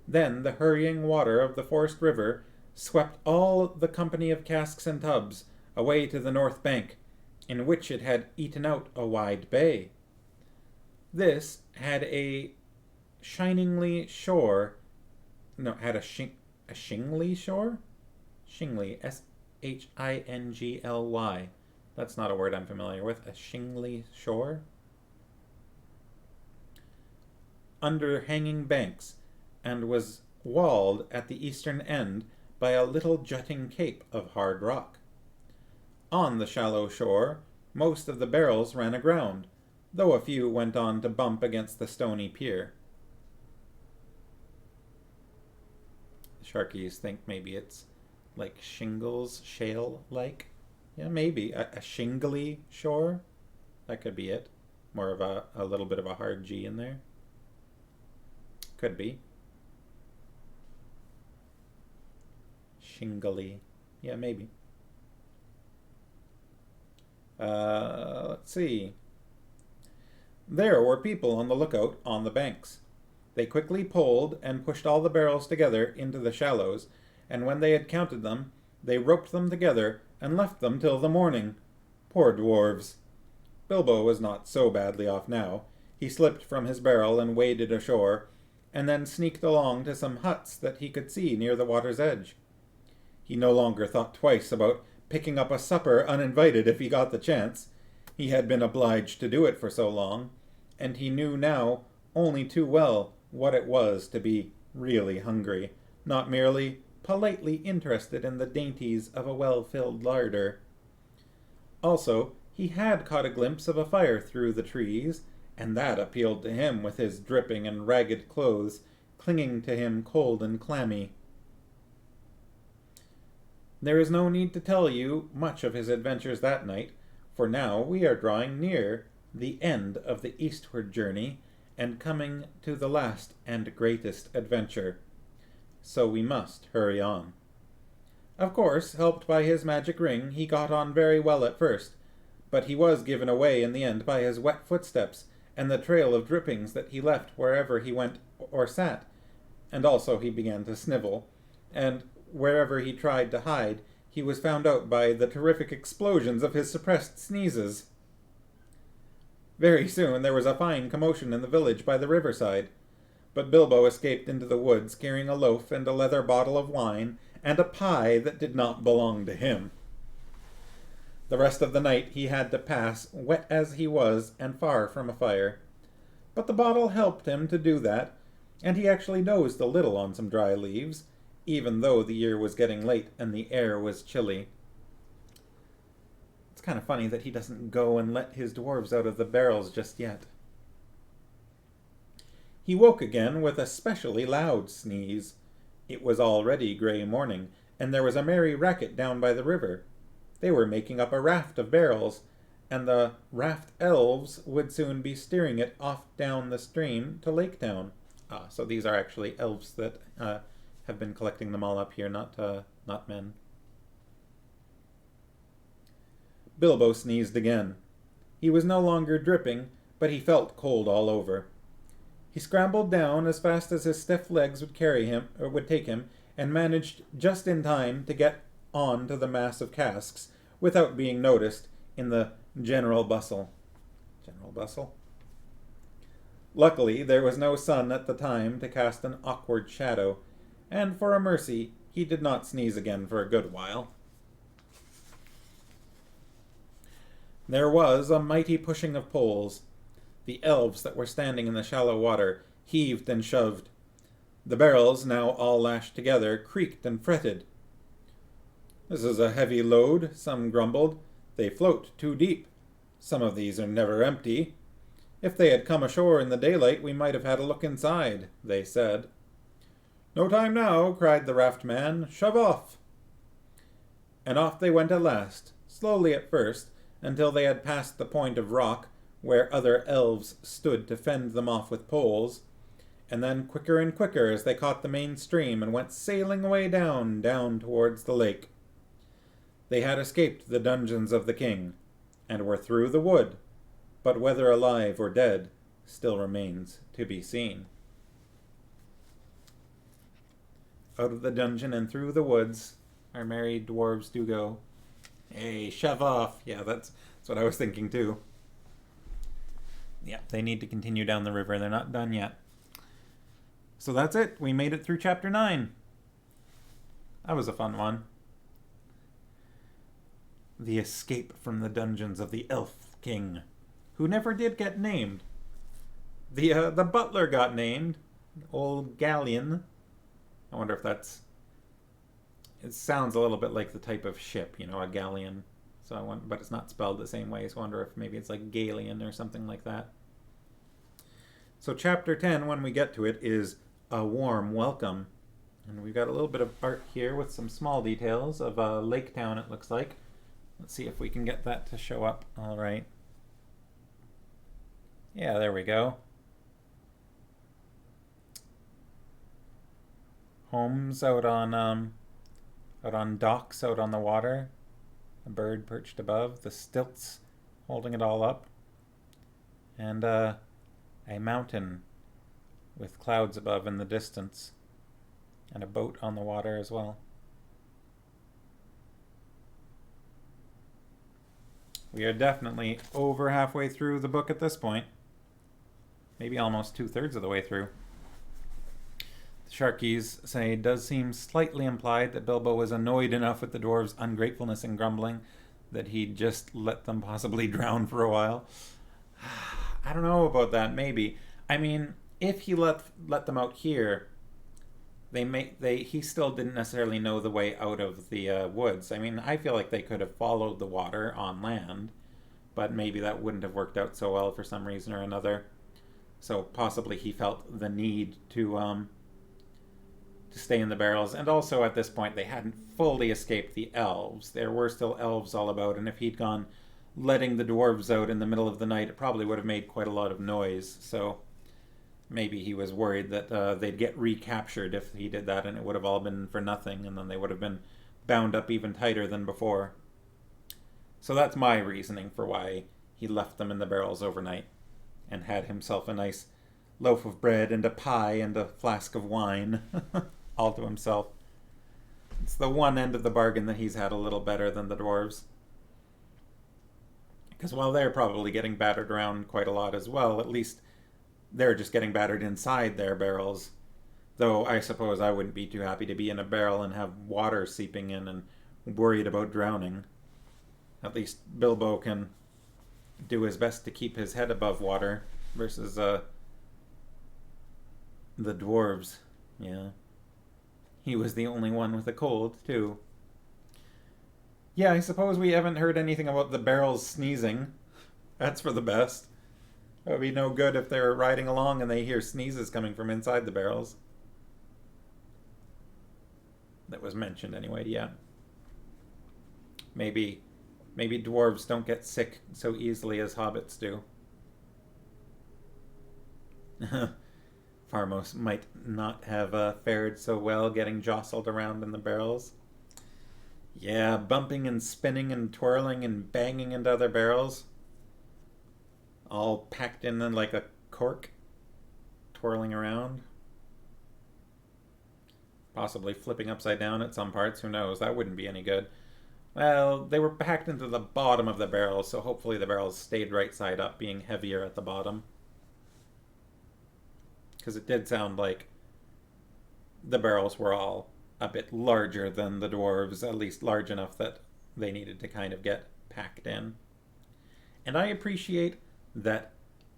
Then the hurrying water of the forest river swept all the company of casks and tubs away to the north bank, in which it had eaten out a wide bay. This had a shiningly shore. No, had a shingly shore? Shingly, Shingly. That's not a word I'm familiar with. A shingly shore? Under hanging banks, and was walled at the eastern end by a little jutting cape of hard rock. On the shallow shore, most of the barrels ran aground, though a few went on to bump against the stony pier. The Sharkies think maybe it's like shingles, shale-like. Yeah, maybe. A shingly shore? That could be it. More of a little bit of a hard G in there. Could be. Shingly. Yeah, maybe. Let's see. There were people on the lookout on the banks. They quickly pulled and pushed all the barrels together into the shallows, and when they had counted them, they roped them together and left them till the morning. Poor dwarves! Bilbo was not so badly off now. He slipped from his barrel and waded ashore, and then sneaked along to some huts that he could see near the water's edge. He no longer thought twice about picking up a supper uninvited if he got the chance. He had been obliged to do it for so long, and he knew now only too well what it was to be really hungry, not merely politely interested in the dainties of a well-filled larder. Also, he had caught a glimpse of a fire through the trees, and that appealed to him with his dripping and ragged clothes clinging to him cold and clammy. There is no need to tell you much of his adventures that night, for now we are drawing near the end of the eastward journey and coming to the last and greatest adventure. So we must hurry on. Of course, helped by his magic ring, he got on very well at first, but he was given away in the end by his wet footsteps and the trail of drippings that he left wherever he went or sat, and also he began to snivel, and wherever he tried to hide, he was found out by the terrific explosions of his suppressed sneezes. Very soon there was a fine commotion in the village by the riverside, but Bilbo escaped into the woods carrying a loaf and a leather bottle of wine and a pie that did not belong to him. The rest of the night he had to pass, wet as he was and far from a fire. But the bottle helped him to do that, and he actually dozed a little on some dry leaves, even though the year was getting late and the air was chilly. It's kind of funny that he doesn't go and let his dwarves out of the barrels just yet. He woke again with a specially loud sneeze. It was already grey morning, and there was a merry racket down by the river. They were making up a raft of barrels, and the raft elves would soon be steering it off down the stream to Lake Town. So these are actually elves that have been collecting them all up here, not men. Bilbo sneezed again. He was no longer dripping, but he felt cold all over. He scrambled down as fast as his stiff legs would carry him, or would take him, and managed just in time to get on to the mass of casks without being noticed in the general bustle. General bustle? Luckily, there was no sun at the time to cast an awkward shadow, and for a mercy he did not sneeze again for a good while. There was a mighty pushing of poles. The elves that were standing in the shallow water heaved and shoved. The barrels, now all lashed together, creaked and fretted. "This is a heavy load," some grumbled. "They float too deep. Some of these are never empty. If they had come ashore in the daylight, we might have had a look inside," they said. "No time now," cried the raft man. "Shove off." And off they went at last, slowly at first, until they had passed the point of rock where other elves stood to fend them off with poles, and then quicker and quicker as they caught the main stream and went sailing away down towards the lake. They had escaped the dungeons of the king, and were through the wood, but whether alive or dead still remains to be seen. Out of the dungeon and through the woods our merry dwarves do go. Hey, shove off! Yeah, that's what I was thinking too. Yeah, they need to continue down the river. They're not done yet. So that's it. We made it through chapter 9. That was a fun one. The escape from the dungeons of the Elf King, who never did get named. The butler got named, old Galleon. I wonder if that's... It sounds a little bit like the type of ship, a galleon. So I want, but it's not spelled the same way, so I wonder if maybe it's like Galion or something like that. So chapter 10, when we get to it, is A Warm Welcome. And we've got a little bit of art here with some small details of Lake Town, it looks like. Let's see if we can get that to show up. All right. Yeah, there we go. Homes out on docks out on the water. A bird perched above, the stilts holding it all up. And a mountain with clouds above in the distance. And a boat on the water as well. We are definitely over halfway through the book at this point. Maybe almost 2/3 of the way through. The Sharkies say it does seem slightly implied that Bilbo was annoyed enough with the dwarves' ungratefulness and grumbling that he'd just let them possibly drown for a while. I don't know about that, maybe. I mean, if he let them out here, he still didn't necessarily know the way out of the woods. I mean, I feel like they could have followed the water on land, but maybe that wouldn't have worked out so well for some reason or another. So possibly he felt the need to stay in the barrels. And also at this point, they hadn't fully escaped the elves. There were still elves all about, and if he'd gone letting the dwarves out in the middle of the night, it probably would have made quite a lot of noise. So maybe he was worried that they'd get recaptured if he did that, and it would have all been for nothing, and then they would have been bound up even tighter than before. So that's my reasoning for why he left them in the barrels overnight and had himself a nice loaf of bread and a pie and a flask of wine all to himself. It's the one end of the bargain that he's had a little better than the dwarves. Because while they're probably getting battered around quite a lot as well, at least they're just getting battered inside their barrels. Though I suppose I wouldn't be too happy to be in a barrel and have water seeping in and worried about drowning. At least Bilbo can do his best to keep his head above water versus the dwarves. Yeah. He was the only one with a cold, too. Yeah, I suppose we haven't heard anything about the barrels sneezing. That's for the best. It would be no good if they're riding along and they hear sneezes coming from inside the barrels. That was mentioned anyway, yeah. Maybe dwarves don't get sick so easily as hobbits do. Farmos might not have fared so well getting jostled around in the barrels. Yeah, bumping and spinning and twirling and banging into other barrels. All packed in like a cork, twirling around. Possibly flipping upside down at some parts, who knows? That wouldn't be any good. Well, they were packed into the bottom of the barrels, so hopefully the barrels stayed right side up, being heavier at the bottom. Because it did sound like the barrels were all a bit larger than the dwarves, at least large enough that they needed to kind of get packed in. And I appreciate that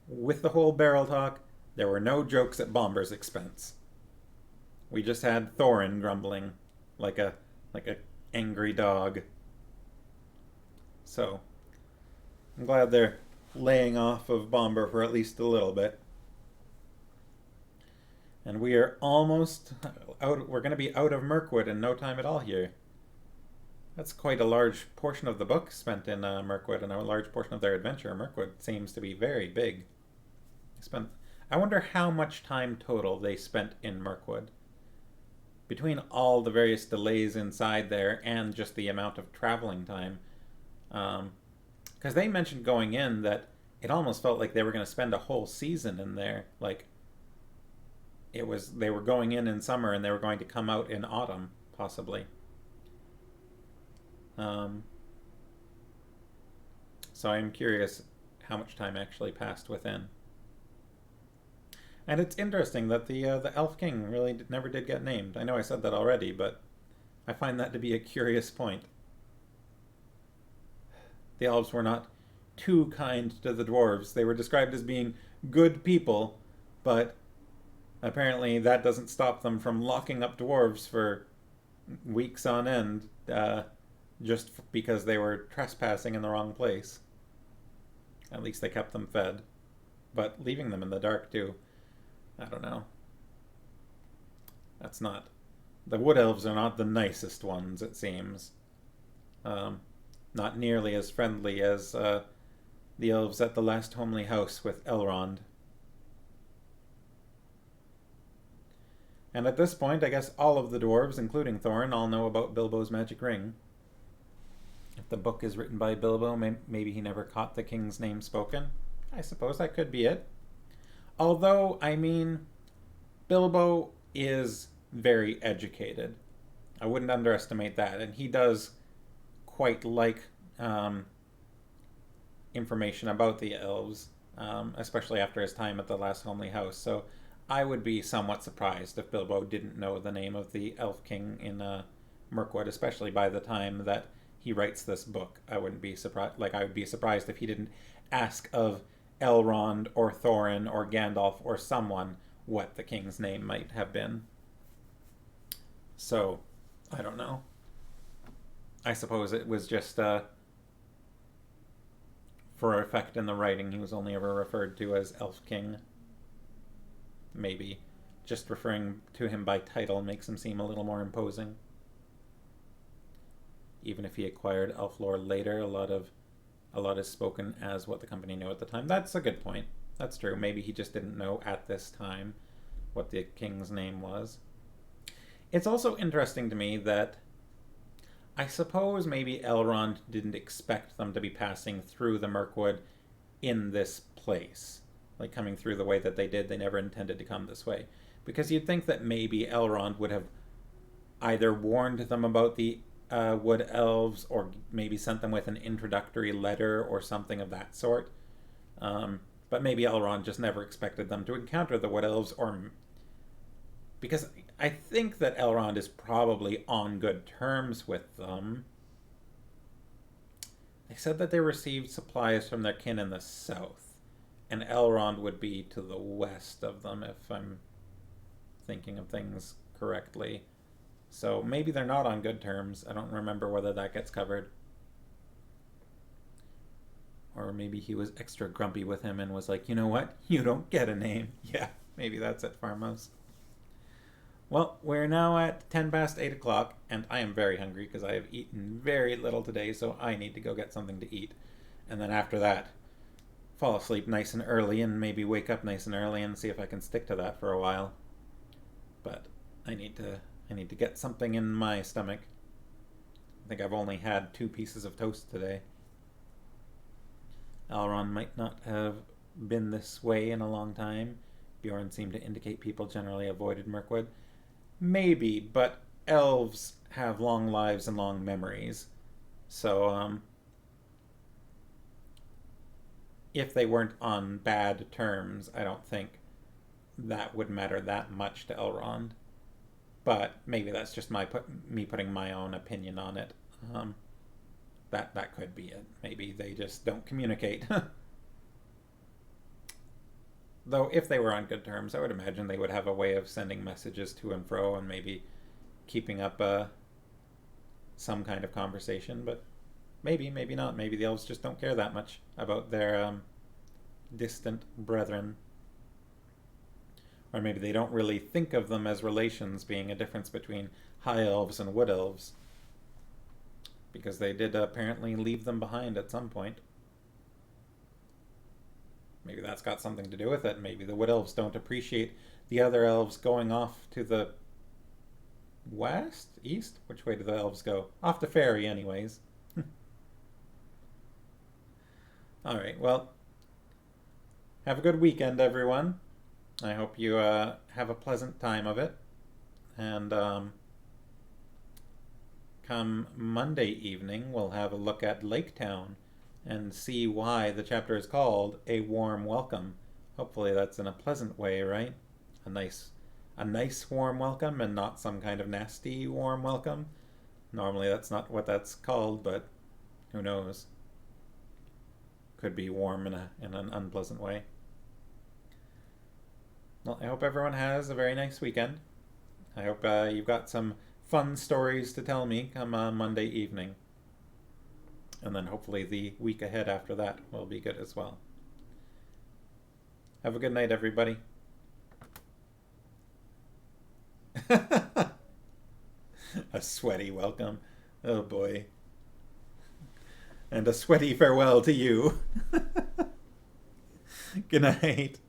with the whole barrel talk, there were no jokes at Bomber's expense. We just had Thorin grumbling like a angry dog. So I'm glad they're laying off of Bomber for at least a little bit. And we are almost out. We're going to be out of Mirkwood in no time at all here. That's quite a large portion of the book spent in Mirkwood, and a large portion of their adventure. Mirkwood seems to be very big. I wonder how much time total they spent in Mirkwood. Between all the various delays inside there and just the amount of traveling time. Because they mentioned going in that it almost felt like they were going to spend a whole season in there. Like, they were going in summer and they were going to come out in autumn, possibly. So I'm curious how much time actually passed within. And it's interesting that the Elf King really never did get named. I know I said that already, but I find that to be a curious point. The elves were not too kind to the dwarves. They were described as being good people, but apparently that doesn't stop them from locking up dwarves for weeks on end, just because they were trespassing in the wrong place. At least they kept them fed. But leaving them in the dark too, I don't know. That's not... The wood elves are not the nicest ones, it seems. Not nearly as friendly as the elves at the last homely house with Elrond. And at this point, I guess all of the dwarves, including Thorin, all know about Bilbo's magic ring. If the book is written by Bilbo, maybe he never caught the king's name spoken. I suppose that could be it. Although, I mean, Bilbo is very educated. I wouldn't underestimate that. And he does quite like information about the elves, especially after his time at the last homely house. So I would be somewhat surprised if Bilbo didn't know the name of the Elf King in Mirkwood, especially by the time that he writes this book. I wouldn't be surprised. Like, I would be surprised if he didn't ask of Elrond or Thorin or Gandalf or someone what the king's name might have been. So, I don't know. I suppose it was just for effect in the writing. He was only ever referred to as Elf King. Maybe just referring to him by title makes him seem a little more imposing. Even if he acquired elf lore later, a lot is spoken as what the company knew at the time. That's a good point. That's true. Maybe he just didn't know at this time what the king's name was. It's also interesting to me that I suppose maybe Elrond didn't expect them to be passing through the Mirkwood in this place. Like, coming through the way that they did. They never intended to come this way. Because you'd think that maybe Elrond would have either warned them about the wood elves, or maybe sent them with an introductory letter or something of that sort. But maybe Elrond just never expected them to encounter the wood elves, or... Because I think that Elrond is probably on good terms with them. They said that they received supplies from their kin in the south, and Elrond would be to the west of them, if I'm thinking of things correctly. So maybe they're not on good terms. I don't remember whether that gets covered. Or maybe he was extra grumpy with him and was like, you know what? You don't get a name. Yeah, maybe that's it, Farmhouse. Well, we're now at 10 past 8 o'clock, and I am very hungry because I have eaten very little today, so I need to go get something to eat. And then after that, fall asleep nice and early and maybe wake up nice and early and see if I can stick to that for a while. But I need to get something in my stomach. I think I've only had 2 pieces of toast today. Elrond might not have been this way in a long time. Bjorn seemed to indicate people generally avoided Mirkwood. Maybe, but elves have long lives and long memories. So, if they weren't on bad terms, I don't think that would matter that much to Elrond. But maybe that's just me putting my own opinion on it. That could be it. Maybe they just don't communicate. Though if they were on good terms, I would imagine they would have a way of sending messages to and fro and maybe keeping up some kind of conversation. But maybe not. Maybe the elves just don't care that much about their distant brethren. Or maybe they don't really think of them as relations, being a difference between high elves and wood elves. Because they did apparently leave them behind at some point. Maybe that's got something to do with it. Maybe the wood elves don't appreciate the other elves going off to the west? East? Which way do the elves go? Off the ferry, anyways. Alright, well, have a good weekend, everyone. I hope you have a pleasant time of it. And come Monday evening, we'll have a look at Lake Town and see why the chapter is called A Warm Welcome. Hopefully that's in a pleasant way, right? A nice warm welcome and not some kind of nasty warm welcome. Normally that's not what that's called, but who knows? Could be warm in an unpleasant way. Well, I hope everyone has a very nice weekend. I hope you've got some fun stories to tell me come Monday evening. And then hopefully the week ahead after that will be good as well. Have a good night, everybody. A sweaty welcome. Oh boy. And a sweaty farewell to you. Good night.